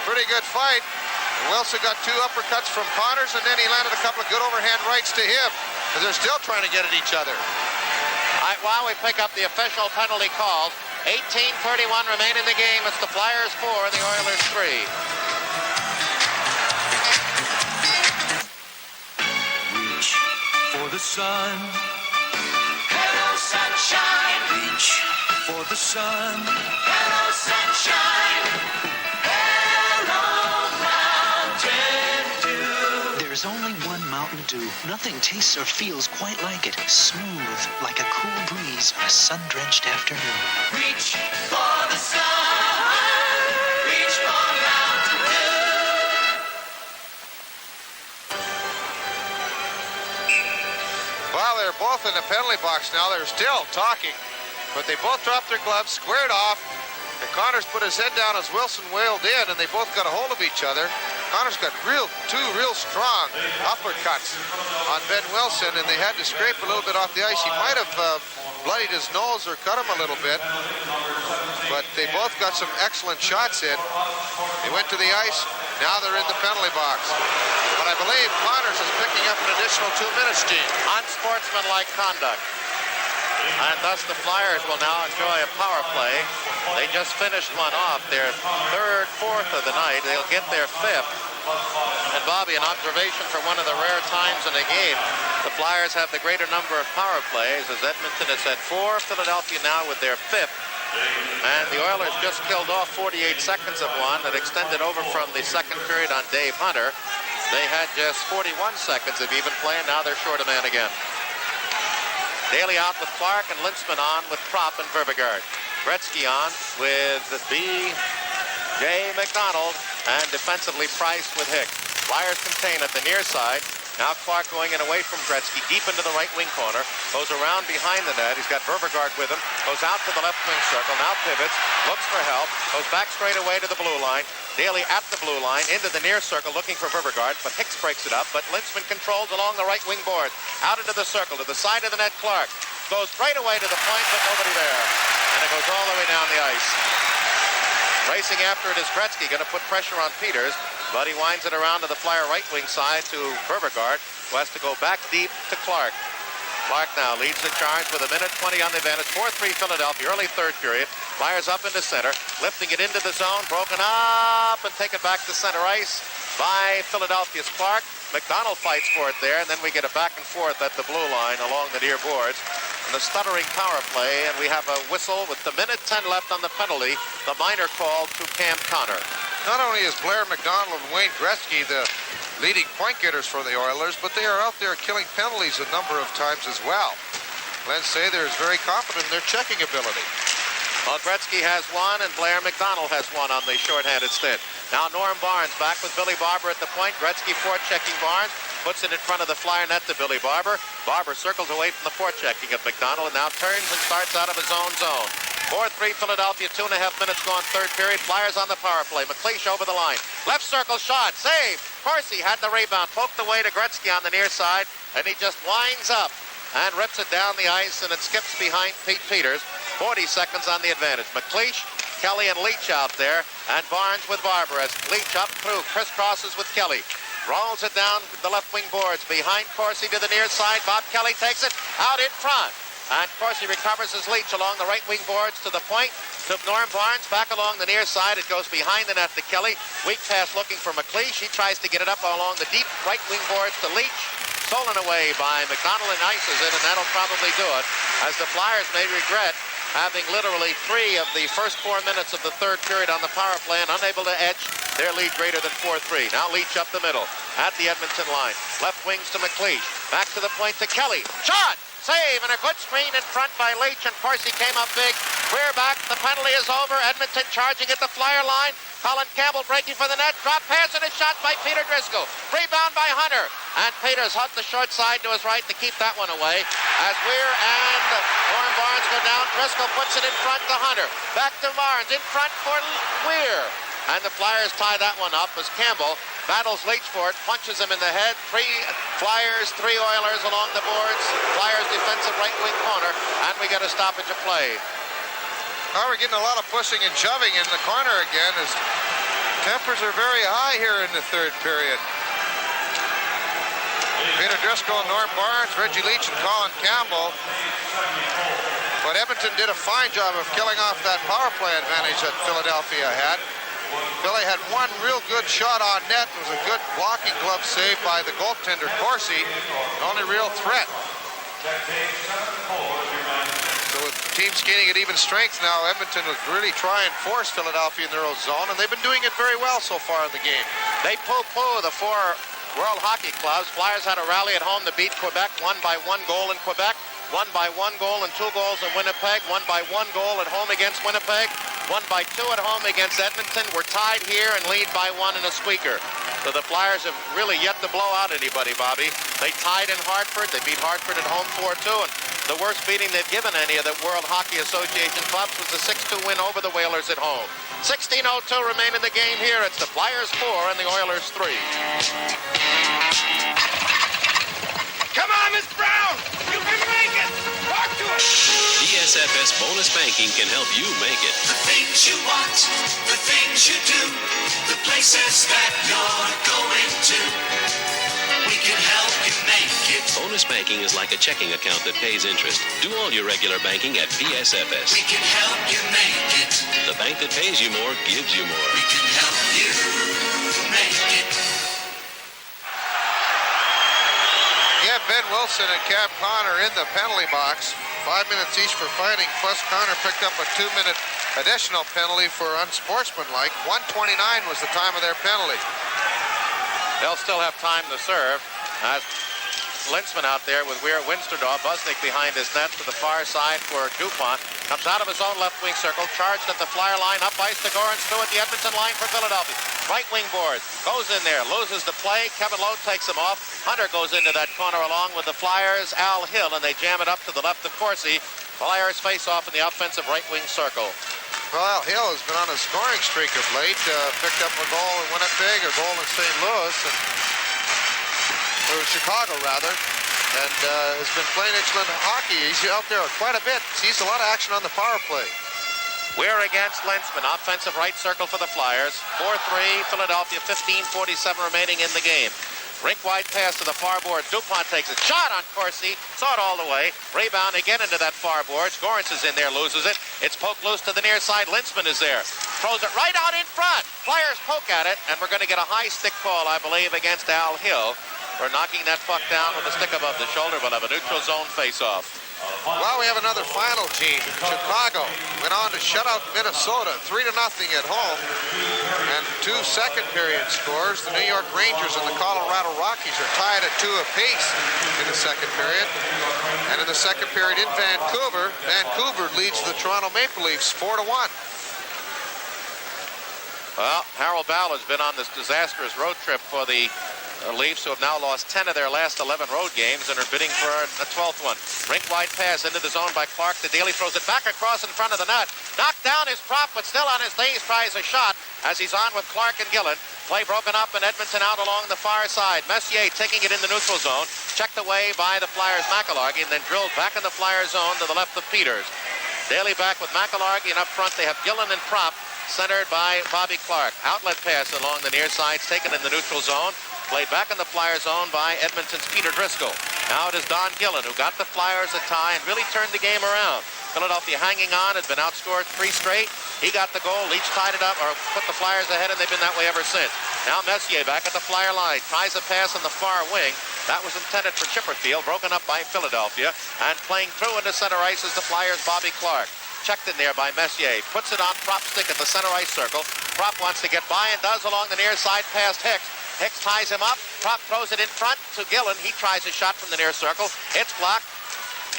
Pretty good fight. And Wilson got 2 uppercuts from Connors, and then he landed a couple of good overhand rights to him. And they're still trying to get at each other. All right, while we pick up the official penalty calls, 18:31 remain in the game. It's the Flyers 4, the Oilers 3. Reach for the sun. Hello, sunshine. Reach for the sun. Hello, sunshine. Hello, Mountain Dew. There's only one Mountain Dew. Nothing tastes or feels quite like it. Smooth, like a cool breeze on a sun-drenched afternoon. Reach for the sun. Reach for Mountain Dew. Well, they're both in the penalty box now. They're still talking, but they both dropped their gloves, squared off, and Connors put his head down as Wilson wailed in, and they both got a hold of each other. Connors got two real strong uppercuts on Ben Wilson, and they had to scrape a little bit off the ice. He might have bloodied his nose or cut him a little bit, but they both got some excellent shots in. They went to the ice. Now they're in the penalty box. But I believe Connors is picking up an additional 2 minutes, Gene. Unsportsmanlike conduct. And thus the Flyers will now enjoy a power play. They just finished one off, their third, fourth of the night. They'll get their fifth. And Bobby, an observation for one of the rare times in a game, the Flyers have the greater number of power plays, as Edmonton has had 4, Philadelphia now with their fifth. And the Oilers just killed off 48 seconds of one that extended over from the second period on Dave Hunter. They had just 41 seconds of even play, and now they're short a man again. Daly out with Clark and Lintzman on with Propp and Verbegaard. Gretzky on with B.J. McDonald and defensively Price with Hick. Flyers contain at the near side. Now Clark going in away from Gretzky, deep into the right wing corner. Goes around behind the net. He's got Verbegaard with him. Goes out to the left wing circle. Now pivots. Looks for help. Goes back straight away to the blue line. Daly at the blue line, into the near circle, looking for Verbegaard, but Hicks breaks it up. But Lintzman controls along the right wing board. Out into the circle, to the side of the net, Clark. Goes right away to the point, but nobody there. And it goes all the way down the ice. Racing after it is Gretzky, going to put pressure on Peters, but he winds it around to the Flyer right wing side to Verbegaard, who has to go back deep to Clark. Clark now leads the charge with 1:20 on the advantage. 4-3 Philadelphia, early third period. Flyers up into center, lifting it into the zone, broken up and taken back to center ice by Philadelphia's Clark. McDonald fights for it there, and then we get a back and forth at the blue line along the near boards. And the stuttering power play, and we have a whistle with the 1:10 left on the penalty. The minor called to Cam Connor. Not only is Blair McDonald and Wayne Gretzky the leading point getters for the Oilers, but they are out there killing penalties a number of times as well. Len Sather is very confident in their checking ability. Well, Gretzky has one, and Blair McDonald has one on the shorthanded stint. Now Norm Barnes back with Billy Barber at the point. Gretzky forechecking Barnes, puts it in front of the Flyer net to Billy Barber. Barber circles away from the forechecking of McDonald and now turns and starts out of his own zone. 4-3 Philadelphia, 2.5 minutes gone third period. Flyers on the power play. McLeish over the line. Left circle shot, save. Corsi had the rebound, poked away to Gretzky on the near side, and he just winds up and rips it down the ice, and it skips behind Pete Peters. 40 seconds on the advantage. McLeish, Kelly, and Leach out there, and Barnes with Barber as Leach up through, crisscrosses with Kelly. Rolls it down the left wing boards, behind Corsi to the near side. Bob Kelly takes it out in front. And Corsi recovers his Leach along the right wing boards to the point. To Norm Barnes, back along the near side. It goes behind the net to Kelly. Weak pass looking for McLeish. He tries to get it up along the deep right wing boards to Leach. Stolen away by McDonald and ices it, and that'll probably do it, as the Flyers may regret having literally 3 of the first 4 minutes of the third period on the power play and unable to edge their lead greater than 4-3. Now Leach up the middle at the Edmonton line. Left wings to McLeish. Back to the point to Kelly. Shot! Save, and a good screen in front by Leach, and Corsi came up big. Clear back, the penalty is over. Edmonton charging at the Flyer line. Colin Campbell breaking for the net. Drop pass, and a shot by Peter Driscoll. Rebound by Hunter. And Peters hugged the short side to his right to keep that one away. As Weir and Norm Barnes go down, Driscoll puts it in front to Hunter. Back to Barnes, in front for Weir. And the Flyers tie that one up as Campbell battles Leach for it, punches him in the head. 3 Flyers, 3 Oilers along the boards. Flyers defensive right wing corner, and we get a stoppage of play. Now we're getting a lot of pushing and shoving in the corner again as tempers are very high here in the third period. Peter Driscoll, Norm Barnes, Reggie Leach, and Colin Campbell. But Edmonton did a fine job of killing off that power play advantage that Philadelphia had. Philly had one real good shot on net. It was a good blocking glove save by the goaltender Corsi. The only real threat. So with teams gaining at even strength now, Edmonton was really trying to force Philadelphia in their own zone, and they've been doing it very well so far in the game. They poo-poo the 4 World Hockey Clubs. Flyers had a rally at home to beat Quebec, 1 by 1 goal in Quebec, 1 by 1 goal and 2 goals in Winnipeg, 1 by 1 goal at home against Winnipeg, 1 by 2 at home against Edmonton. We're tied here and lead by 1 in a squeaker. So the Flyers have really yet to blow out anybody, Bobby. They tied in Hartford. They beat Hartford at home 4-2. And the worst beating they've given any of the World Hockey Association clubs was the 6-2 win over the Whalers at home. 16:02 remain in the game here. It's the Flyers 4 and the Oilers 3. Come on, Miss Brown! You can make it! Talk to us! PSFS bonus banking can help you make it. The things you want, the things you do, the places that you're going to. We can help you make it. Bonus banking is like a checking account that pays interest. Do all your regular banking at PSFS. We can help you make it. The bank that pays you more gives you more. We can help you make it. Yeah, Ben Wilson and Cap Connor in the penalty box. 5 minutes each for fighting, plus Connor picked up a 2-minute additional penalty for unsportsmanlike. 1:29 was the time of their penalty. They'll still have time to serve. As Lintzman out there with Weir Winsterdorf, Busnick behind his net to the far side for DuPont. Comes out of his own left wing circle, charged at the Flyer line, up ice to Gorans through at the Edmonton line for Philadelphia. Right wing board, goes in there, loses the play. Kevin Lowe takes him off. Hunter goes into that corner along with the Flyers, Al Hill, and they jam it up to the left of Corsi. Flyers face off in the offensive right wing circle. Well, Al Hill has been on a scoring streak of late. Picked up a goal in Winnipeg, a goal in St. Louis, or Chicago rather, and has been playing excellent hockey. He's out there quite a bit. Sees a lot of action on the power play. We're against Lintzman, offensive right circle for the Flyers. 4-3, Philadelphia, 15:47 remaining in the game. Rink-wide pass to the far board. DuPont takes a shot on Corsi. Saw it all the way. Rebound again into that far board. Gorans is in there, loses it. It's poked loose to the near side. Lintzman is there. Throws it right out in front. Flyers poke at it, and we're going to get a high stick call, I believe, against Al Hill for knocking that puck down with a stick above the shoulder. We'll have a neutral zone face-off. Well, we have another final, Gene. Chicago went on to shut out Minnesota 3-0 at home. And 2 second-period scores. The New York Rangers and the Colorado Rockies are tied at 2 apiece in the second period. And in the second period in Vancouver, Vancouver leads the Toronto Maple Leafs 4-1. Well, Harold Ball has been on this disastrous road trip for the Leafs, who have now lost 10 of their last 11 road games and are bidding for a 12th one. Rink-wide pass into the zone by Clark. The Daly throws it back across in front of the net. Knocked down his prop, but still on his knees tries a shot as he's on with Clark and Gillen. Play broken up and Edmonton out along the far side. Messier taking it in the neutral zone. Checked away by the Flyers' McIllargy and then drilled back in the Flyers' zone to the left of Peters. Daly back with McIllargy, and up front they have Gillen and prop, centered by Bobby Clark. Outlet pass along the near sides taken in the neutral zone. Played back in the Flyers zone by Edmonton's Peter Driscoll. Now it is Don Gillen who got the Flyers a tie and really turned the game around. Philadelphia hanging on, has been outscored 3 straight. He got the goal, Leach tied it up, or put the Flyers ahead, and they've been that way ever since. Now Messier back at the Flyer line, tries a pass on the far wing. That was intended for Chipperfield, broken up by Philadelphia, and playing through into center ice is the Flyers' Bobby Clark. Checked in there by Messier, puts it on prop stick at the center ice circle. Prop wants to get by and does along the near side past Hicks. Hicks ties him up. Prop throws it in front to Gillen. He tries a shot from the near circle. It's blocked.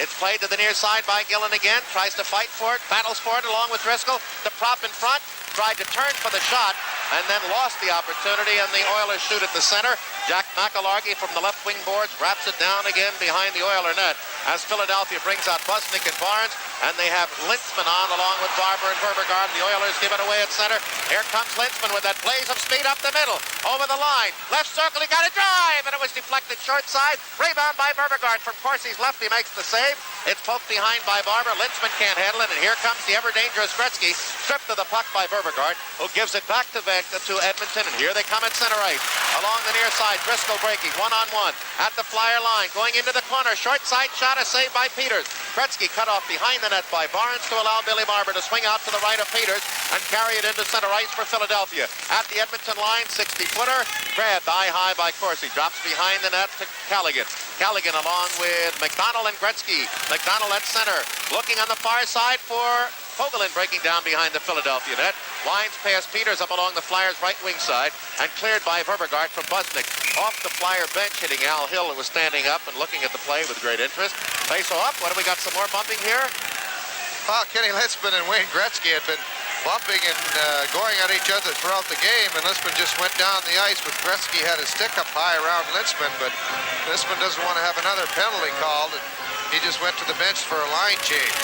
It's played to the near side by Gillen again. Tries to fight for it. Battles for it along with Driscoll. The prop in front. Tried to turn for the shot and then lost the opportunity, and the Oilers shoot at the center. Jack McIllargy from the left wing boards wraps it down again behind the Oiler net as Philadelphia brings out Busnick and Barnes, and they have Lintzman on along with Barber and Verbergard. The Oilers give it away at center. Here comes Lintzman with that blaze of speed up the middle. Over the line. Left circle, he got a drive, and it was deflected short side. Rebound by Verbergard from Corsi's left. He makes the save. It's poked behind by Barber. Lintzman can't handle it, and here comes the ever-dangerous Gretzky. Stripped of the puck by Verbergard, who gives it back to Edmonton, and here they come at center ice. Along the near side, Driscoll breaking, one-on-one at the Flyer line, going into the corner, short side shot, a save by Peters. Gretzky cut off behind the net by Barnes to allow Billy Barber to swing out to the right of Peters and carry it into center ice for Philadelphia. At the Edmonton line, 60-footer, grabbed high by Corsi, drops behind the net to Callaghan. Callaghan along with McDonald and Gretzky. McDonald at center, looking on the far side for Fogelin, breaking down behind the Philadelphia net. Lines past Peters up along the Flyers' right wing side and cleared by Verbergard from Busnick. Off the Flyer bench, hitting Al Hill, who was standing up and looking at the play with great interest. Face off. What do we got? Some more bumping here? Well, Kenny Litzman and Wayne Gretzky had been bumping and going at each other throughout the game, and Litzman just went down the ice with Gretzky had his stick up high around Litzman, but Litzman doesn't want to have another penalty called, and he just went to the bench for a line change.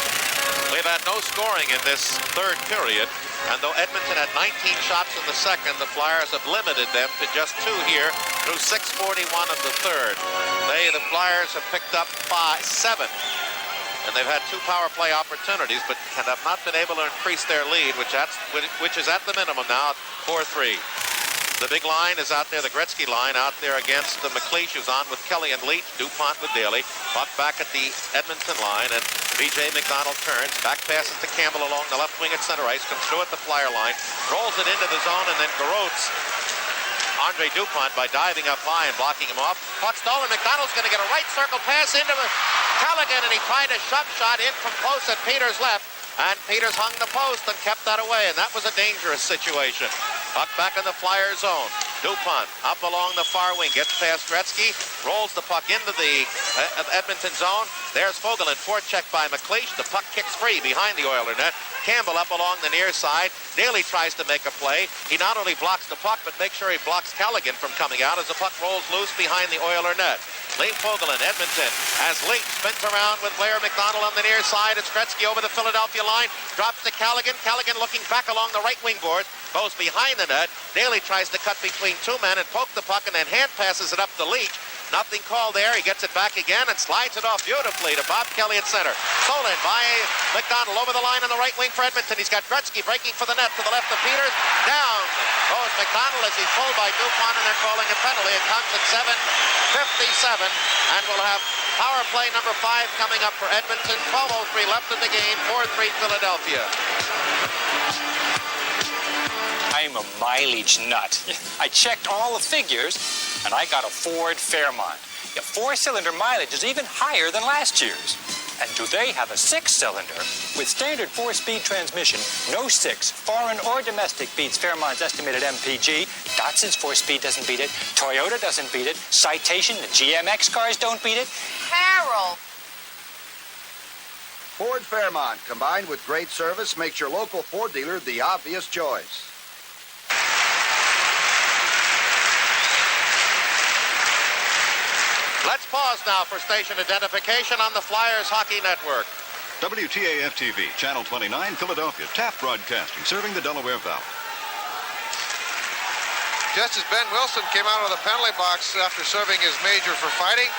We've had no scoring in this third period, and though Edmonton had 19 shots in the second, the Flyers have limited them to just 2 here through 6:41 of the third. The Flyers, have picked up 7. And they've had 2 power play opportunities, but have not been able to increase their lead, which is at the minimum now at 4-3. The big line is out there, the Gretzky line out there against the McLeish, who's on with Kelly and Leach, DuPont with Daly. Puck back at the Edmonton line, and B.J. McDonald turns, back passes to Campbell along the left wing at center ice, comes through at the Flyer line, rolls it into the zone, and then garrotes Andre DuPont by diving up high and blocking him off. Puck stolen. McDonald's going to get a right circle pass into Callaghan, and he tried a shove shot in from close at Peters' left, and Peters hung the post and kept that away, and that was a dangerous situation. Puck back in the Flyer zone. DuPont up along the far wing, gets past Gretzky, rolls the puck into the Edmonton zone. There's Fogelin, forecheck by McLeish. The puck kicks free behind the Oiler net. Campbell up along the near side. Daly tries to make a play. He not only blocks the puck, but makes sure he blocks Callaghan from coming out as the puck rolls loose behind the Oiler net. Lee Fogelin, Edmonton, as Leach spins around with Blair McDonald on the near side. It's Gretzky over the Philadelphia line, drops to Callaghan. Callaghan looking back along the right wing board, goes behind the net. Daly tries to cut between 2 men and poke the puck, and then hand passes it up to Leach. Nothing called there. He gets it back again and slides it off beautifully to Bob Kelly at center. Stolen by McDonald over the line on the right wing for Edmonton. He's got Gretzky breaking for the net to the left of Peters. Down goes McDonald as he's pulled by DuPont, and they're calling a penalty. It comes at 7:57, and we'll have power play number 5 coming up for Edmonton. 12:03 left in the game. 4-3 Philadelphia. I'm a mileage nut. I checked all the figures, and I got a Ford Fairmont. The 4-cylinder mileage is even higher than last year's. And do they have a 6-cylinder? With standard 4-speed transmission, no 6, foreign or domestic, beats Fairmont's estimated MPG. Datsun's 4-speed doesn't beat it. Toyota doesn't beat it. Citation, the GMX cars don't beat it. Harold! Ford Fairmont, combined with great service, makes your local Ford dealer the obvious choice. Let's pause now for station identification on the Flyers Hockey Network. WTAF-TV, Channel 29, Philadelphia. Taft Broadcasting, serving the Delaware Valley. Just as Ben Wilson came out of the penalty box after serving his major for fighting,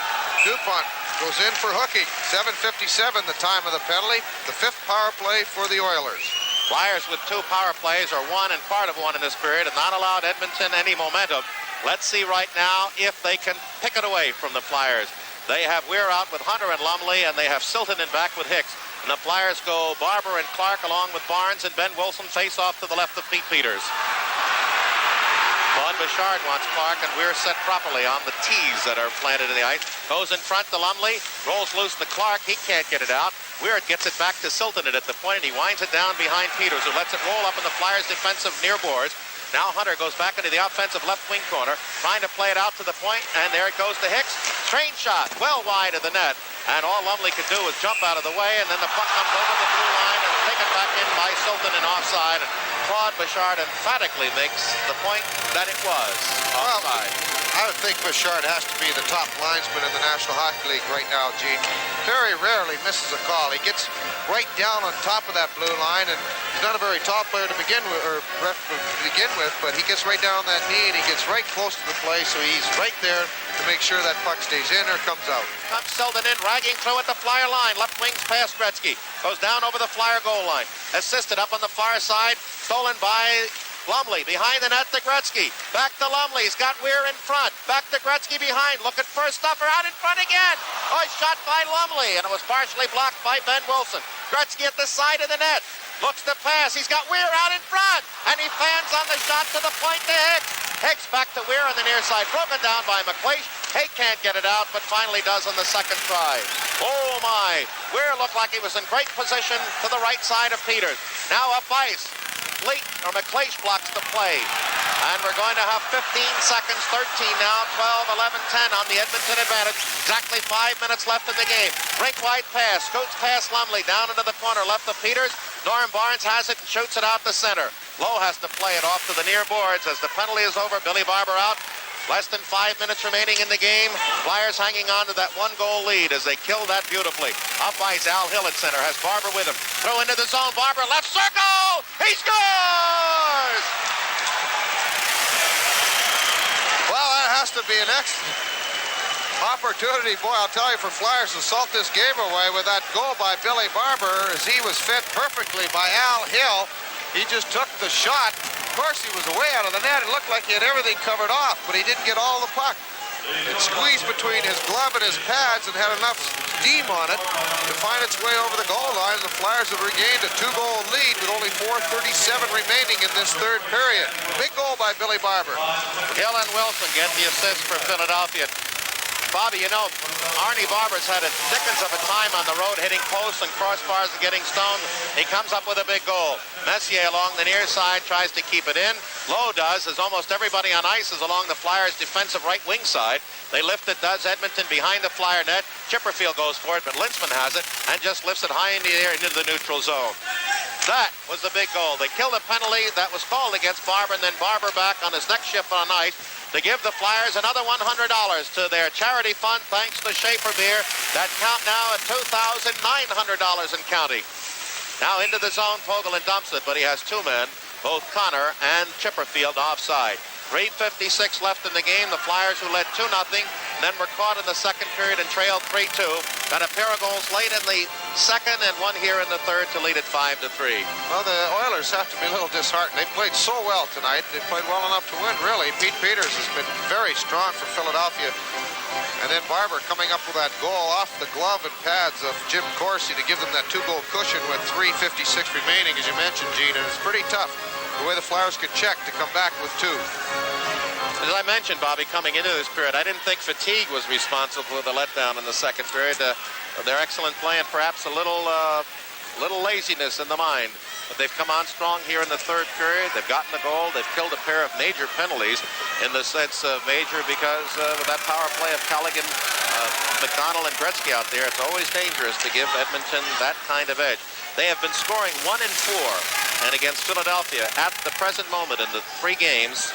DuPont goes in for hooking. 7:57, the time of the penalty. The 5th power play for the Oilers. Flyers with 2 power plays are 1 and part of 1 in this period, and not allowed Edmonton any momentum. Let's see right now if they can pick it away from the Flyers. They have Weir out with Hunter and Lumley, and they have Silton in back with Hicks. And the Flyers go Barber and Clark along with Barnes, and Ben Wilson face off to the left of Pete Peters. Claude Bouchard wants Clark, and Weir set properly on the tees that are planted in the ice. Goes in front to Lumley, rolls loose to Clark. He can't get it out. Weir gets it back to Silton at the point, and he winds it down behind Peters, who lets it roll up in the Flyers' defensive near boards. Now Hunter goes back into the offensive left wing corner, trying to play it out to the point, and there it goes to Hicks. Strange shot, well wide of the net, and all Lumley could do was jump out of the way, and then the puck comes over the blue line and taken back in by Silton and offside, and Claude Bouchard emphatically makes the point that it was offside. I would think Bouchard has to be the top linesman in the National Hockey League right now, Gene. Very rarely misses a call. He gets right down on top of that blue line, and he's not a very tall player to begin with, but he gets right down on that knee, and he gets right close to the play, so he's right there to make sure that puck stays in or comes out. Comes Selden in, ragging through at the Flyer line. Left wing's past Gretzky. Goes down over the Flyer goal line. Assisted up on the far side. Stolen by Lumley. Behind the net to Gretzky. Back to Lumley. He's got Weir in front. Back to Gretzky behind. Looking for a stuffer. Out in front again. Oh, shot by Lumley. And it was partially blocked by Ben Wilson. Gretzky at the side of the net. Looks to pass. He's got Weir out in front. And he fans on the shot to the point to Hicks. Hicks back to Weir on the near side. Broken down by McLeish. Hay can't get it out, but finally does on the second try. Oh, my. Weir looked like he was in great position to the right side of Peters. Now up ice. McLeish blocks the play. And we're going to have 15 seconds, 13 now, 12, 11, 10 on the Edmonton advantage. Exactly 5 minutes left in the game. Rink wide pass. Scoots past Lumley down into the corner left of Peters. Norm Barnes has it and shoots it out the center. Lowe has to play it off to the near boards as the penalty is over. Billy Barber out. Less than 5 minutes remaining in the game. Flyers hanging on to that 1-goal lead as they kill that beautifully. Up ice, Al Hill at center has Barber with him. Throw into the zone. Barber left circle. He scores! Well, that has to be an excellent opportunity, boy, I'll tell you, for Flyers to salt this game away with that goal by Billy Barber as he was fed perfectly by Al Hill. He just took the shot. Of course, he was way out of the net. It looked like he had everything covered off, but he didn't get all the puck. It squeezed between his glove and his pads and had enough steam on it to find its way over the goal line. The Flyers have regained a 2-goal lead with only 4:37 remaining in this third period. Big goal by Billy Barber. Hill and Wilson get the assist for Philadelphia. Bobby, you know, Arnie Barber's had a dickens of a time on the road hitting posts and crossbars and getting stoned. He comes up with a big goal. Messier along the near side tries to keep it in. Lowe does, as almost everybody on ice is along the Flyers' defensive right wing side. They lift it, does Edmonton behind the Flyer net. Chipperfield goes for it, but Lintzman has it and just lifts it high in the air into the neutral zone. That was the big goal. They killed a penalty that was called against Barber, and then Barber back on his next shift on ice to give the Flyers another $100 to their charity fund, thanks to Schaefer Beer. That count now at $2,900 and counting. Now into the zone, Fogelin dumps it, but he has two men, both Connor and Chipperfield offside. 3:56 left in the game. The Flyers, who led 2-0, then were caught in the second period and trailed 3-2. Got a pair of goals late in the second and one here in the third to lead it 5-3. Well, the Oilers have to be a little disheartened. They played so well tonight. They played well enough to win, really. Pete Peters has been very strong for Philadelphia. And then Barber coming up with that goal off the glove and pads of Jim Corsi to give them that 2-goal cushion with 3:56 remaining, as you mentioned, Gene. And it's pretty tough the way the Flyers could check to come back with 2. As I mentioned, Bobby, coming into this period, I didn't think fatigue was responsible for the letdown in the second period. Their excellent play and perhaps a little laziness in the mind. But they've come on strong here in the third period. They've gotten the goal. They've killed a pair of major penalties, in the sense of major because with that power play of Callaghan, McDonald, and Gretzky out there, it's always dangerous to give Edmonton that kind of edge. They have been scoring 1 and 4, and against Philadelphia at the present moment in the 3 games,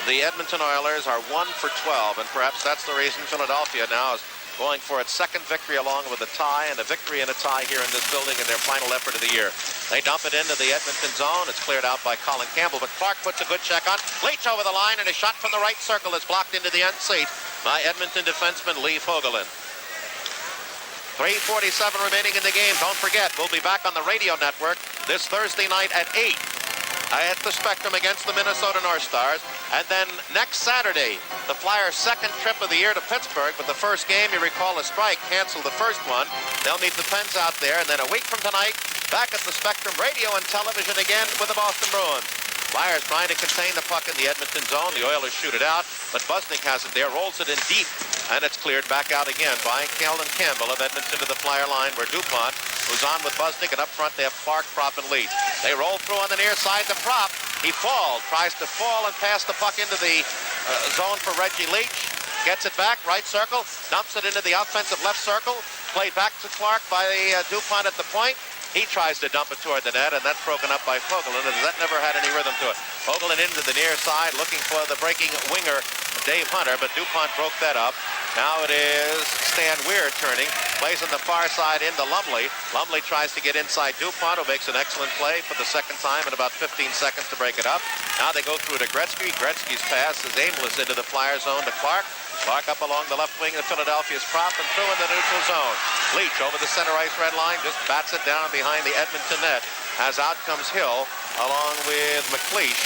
the Edmonton Oilers are 1 for 12, and perhaps that's the reason Philadelphia now is going for its second victory along with a tie and a victory and a tie here in this building in their final effort of the year. They dump it into the Edmonton zone. It's cleared out by Colin Campbell, but Clark puts a good check on. Leach over the line, and a shot from the right circle is blocked into the end seat by Edmonton defenseman Lee Fogelin. 3:47 remaining in the game. Don't forget, we'll be back on the radio network this Thursday night at 8 at the Spectrum against the Minnesota North Stars. And then next Saturday, the Flyers' second trip of the year to Pittsburgh. But the first game, you recall, a strike canceled the first one. They'll meet the Pens out there. And then a week from tonight, back at the Spectrum radio and television again with the Boston Bruins. Flyers trying to contain the puck in the Edmonton zone. The Oilers shoot it out, but Busnick has it there, rolls it in deep, and it's cleared back out again by Colin Campbell of Edmonton to the Flyer line, where DuPont, who's on with Busnick, and up front they have Clark, Prop, and Leach. They roll through on the near side to Prop. He falls, tries to fall and pass the puck into the zone for Reggie Leach. Gets it back, right circle, dumps it into the offensive left circle. Played back to Clark by DuPont at the point. He tries to dump it toward the net, and that's broken up by Fogelin, as that never had any rhythm to it. Fogelin into the near side, looking for the breaking winger, Dave Hunter, but DuPont broke that up. Now it is Stan Weir turning, plays on the far side into Lumley. Lumley tries to get inside DuPont, who makes an excellent play for the second time in about 15 seconds to break it up. Now they go through to Gretzky. Gretzky's pass is aimless into the Flyer zone to Clark. Clark up along the left wing of Philadelphia's Prop and through in the neutral zone. Leach over the center ice red line, just bats it down behind the Edmonton net. As out comes Hill along with McLeish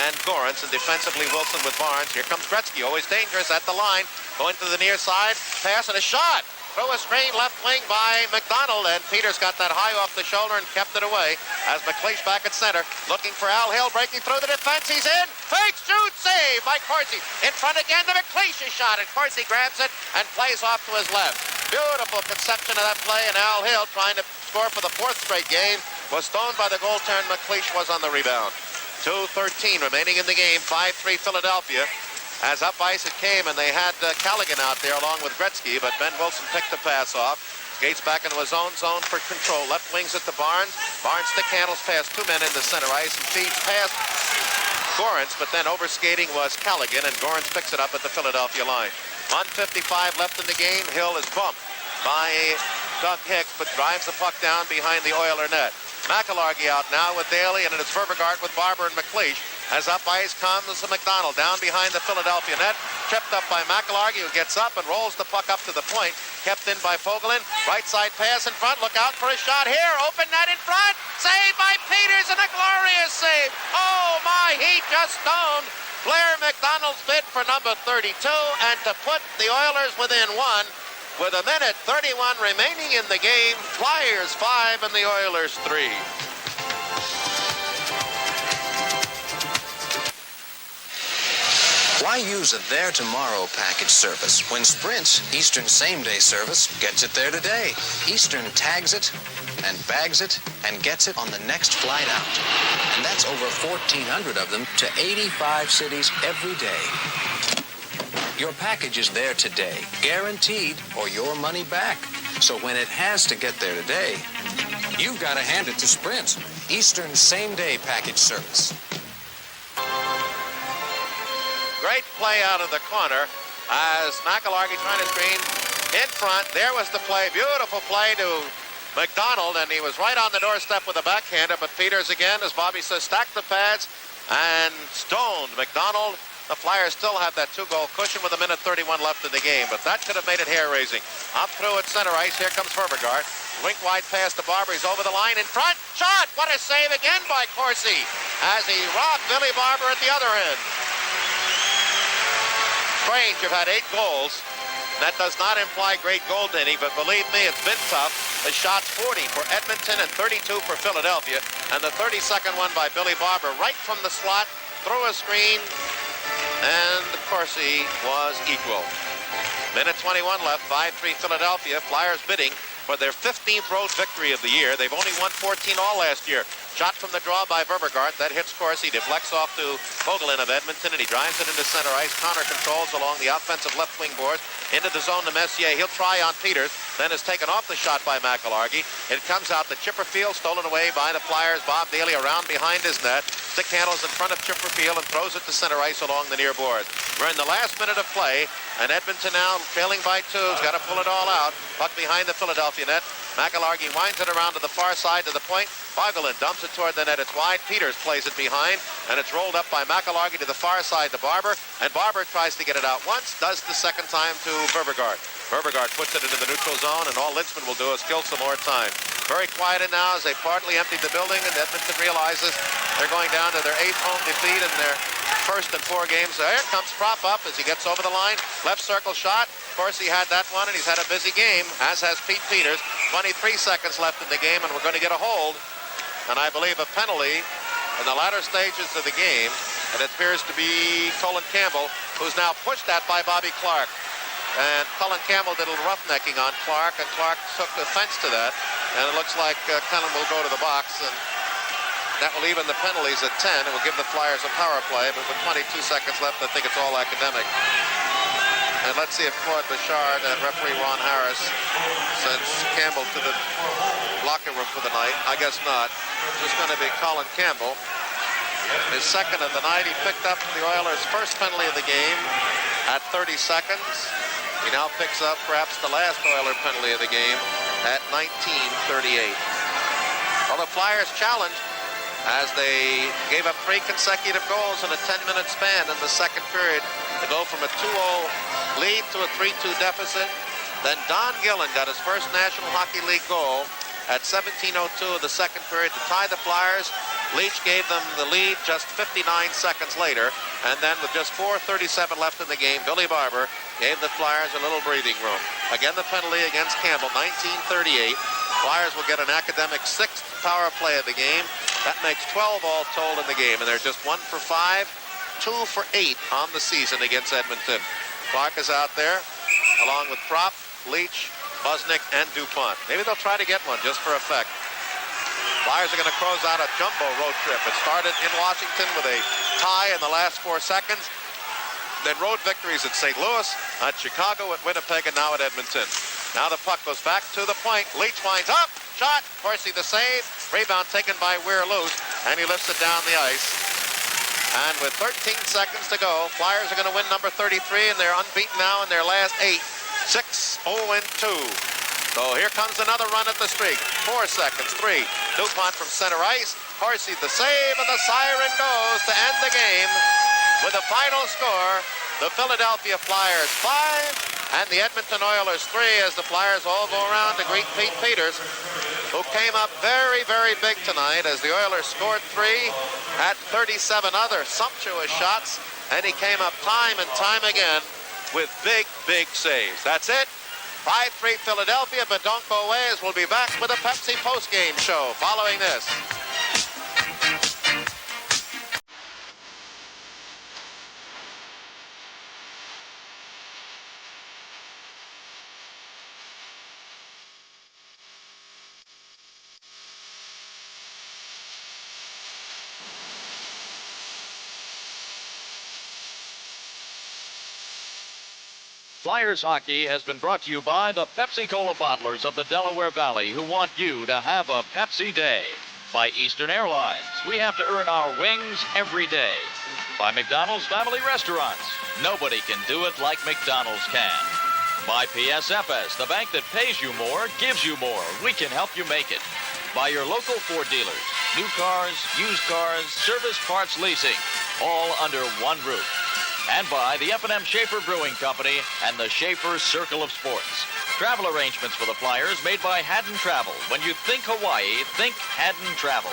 and Gorence, and defensively Wilson with Barnes. Here comes Gretzky, always dangerous at the line, going to the near side, pass and a shot. Through a screen left wing by McDonald, and Peters got that high off the shoulder and kept it away as McLeish back at center, looking for Al Hill, breaking through the defense. He's in, fake shoot, save by Corsi. In front again to McLeish, shot, and Corsi grabs it and plays off to his left. Beautiful conception of that play, and Al Hill, trying to score for the 4th straight game, was stoned by the goaltender. McLeish was on the rebound. 2:13 remaining in the game, 5-3 Philadelphia. As up ice it came, and they had Callaghan out there along with Gretzky, but Ben Wilson picked the pass off. Gates back into his own zone for control. Left wings it to Barnes. Barnes stick handles past 2 men in the center ice and feeds past Gorance, but then overskating was Callaghan, and Gorance picks it up at the Philadelphia line. 1:55 left in the game. Hill is bumped by Doug Hicks, but drives the puck down behind the Oiler net. McIlhargey out now with Daly, and it is Verbegaard with Barber and McLeish. As up ice comes McDonald down behind the Philadelphia net. Tripped up by McIlhargey, who gets up and rolls the puck up to the point. Kept in by Fogelin. Right side pass in front. Look out for a shot here. Open net in front. Saved by Peters, and a glorious save. Oh my, he just stoned Blair McDonald's bid for number 32, and to put the Oilers within one with 1:31 remaining in the game. Flyers 5 and the Oilers 3. Why use a There Tomorrow package service when Sprint's Eastern same-day service gets it there today? Eastern tags it and bags it and gets it on the next flight out. And that's over 1,400 of them to 85 cities every day. Your package is there today, guaranteed, or your money back. So when it has to get there today, you've got to hand it to Sprint, Eastern same-day package service. Great play out of the corner as McIlhargey trying to screen in front. There was the play. Beautiful play to McDonald, and he was right on the doorstep with a backhander, but Peters again, as Bobby says, stacked the pads and stoned McDonald. The Flyers still have that 2-goal cushion with 1:31 left in the game, but that could have made it hair-raising. Up through at center ice, here comes Verbegaard. Wink wide pass to Barber. He's over the line in front. Shot! What a save again by Corsi as he robbed Billy Barber at the other end. Strange, you've had 8 goals. That does not imply great goaltending, but believe me, it's been tough. The shot's 40 for Edmonton and 32 for Philadelphia, and the 32nd one by Billy Barber right from the slot, through a screen, and Corsi was equal. 1:21 left, 5-3 Philadelphia. Flyers bidding for their 15th road victory of the year. They've only won 14 all last year. Shot from the draw by Verbegaard. That hits Corsi. Deflects off to Fogelin of Edmonton, and he drives it into center ice. Connor controls along the offensive left wing boards. Into the zone to Messier. He'll try on Peters. Then is taken off the shot by McIlhargey. It comes out to Chipperfield, stolen away by the Flyers. Bob Daly around behind his net. Stick handles in front of Chipperfield and throws it to center ice along the near boards. We're in the last minute of play, and Edmonton now trailing by 2. He's got to pull it all out. Puck behind the Philadelphia net. McIlhargey winds it around to the far side to the point. Fogelin dumps it toward the net. It's wide. Peters plays it behind, and it's rolled up by McIlhargey to the far side to Barber, and Barber tries to get it out once, does the second time to Verbegaard. Verbegaard puts it into the neutral zone, and all Litzman will do is kill some more time. Very quieted now as they partly emptied the building, and Edmonton realizes they're going down to their 8th home defeat in their first in 4 games. There comes Prop up as he gets over the line. Left circle shot. Of course, he had that one, and he's had a busy game, as has Pete Peters. 23 seconds left in the game, and we're going to get a hold, and I believe a penalty in the latter stages of the game. And it appears to be Colin Campbell, who's now pushed at by Bobby Clark. And Colin Campbell did a little roughnecking on Clark, and Clark took offense to that. And it looks like Cullen will go to the box, and that will even the penalties at 10. It will give the Flyers a power play, but with 22 seconds left, I think it's all academic. And let's see if Claude Bouchard and referee Ron Harris sends Campbell to the locker room for the night. I guess not. It's just going to be Colin Campbell. His second of the night. He picked up the Oilers' first penalty of the game at 30 seconds. He now picks up perhaps the last Oiler penalty of the game at 19:38. Well, the Flyers challenged as they gave up 3 consecutive goals in a 10-minute span in the second period to go from a 2-0 lead to a 3-2 deficit. Then Don Gillen got his first National Hockey League goal at 17:02 of the second period to tie the Flyers. Leach gave them the lead just 59 seconds later, and then with just 4:37 left in the game, Billy Barber gave the Flyers a little breathing room. Again, the penalty against Campbell, 19:38. Flyers will get an academic 6th power play of the game. That makes 12 all told in the game, and they're just 1 for 5, 2 for 8 on the season against Edmonton. Clark is out there, along with Prop, Leach, Busnick, and DuPont. Maybe they'll try to get one just for effect. Flyers are going to close out a jumbo road trip. It started in Washington with a tie in the last 4 seconds. Then road victories at St. Louis, at Chicago, at Winnipeg, and now at Edmonton. Now the puck goes back to the point. Leach winds up. Shot. Horsey the save. Rebound taken by Weir Luce, and he lifts it down the ice. And with 13 seconds to go, Flyers are going to win number 33, and they're unbeaten now in their last 8. 6-0-2. So here comes another run at the streak. 4 seconds. 3. DuPont from center ice. Horsey the save, and the siren goes to end the game with a final score. The Philadelphia Flyers 5 and the Edmonton Oilers 3, as the Flyers all go around to greet Pete Peters, who came up very, very big tonight as the Oilers scored 3, had 37 other sumptuous shots, and he came up time and time again with big, big saves. That's it. 5-3 Philadelphia, but don't go away, as we'll be back with a Pepsi postgame show following this. Flyers hockey has been brought to you by the Pepsi-Cola bottlers of the Delaware Valley, who want you to have a Pepsi day. By Eastern Airlines, we have to earn our wings every day. By McDonald's Family Restaurants, nobody can do it like McDonald's can. By PSFS, the bank that pays you more, gives you more. We can help you make it. By your local Ford dealers, new cars, used cars, service parts leasing, all under one roof. And by the F&M Schaefer Brewing Company and the Schaefer Circle of Sports. Travel arrangements for the Flyers made by Haddon Travel. When you think Hawaii, think Haddon Travel.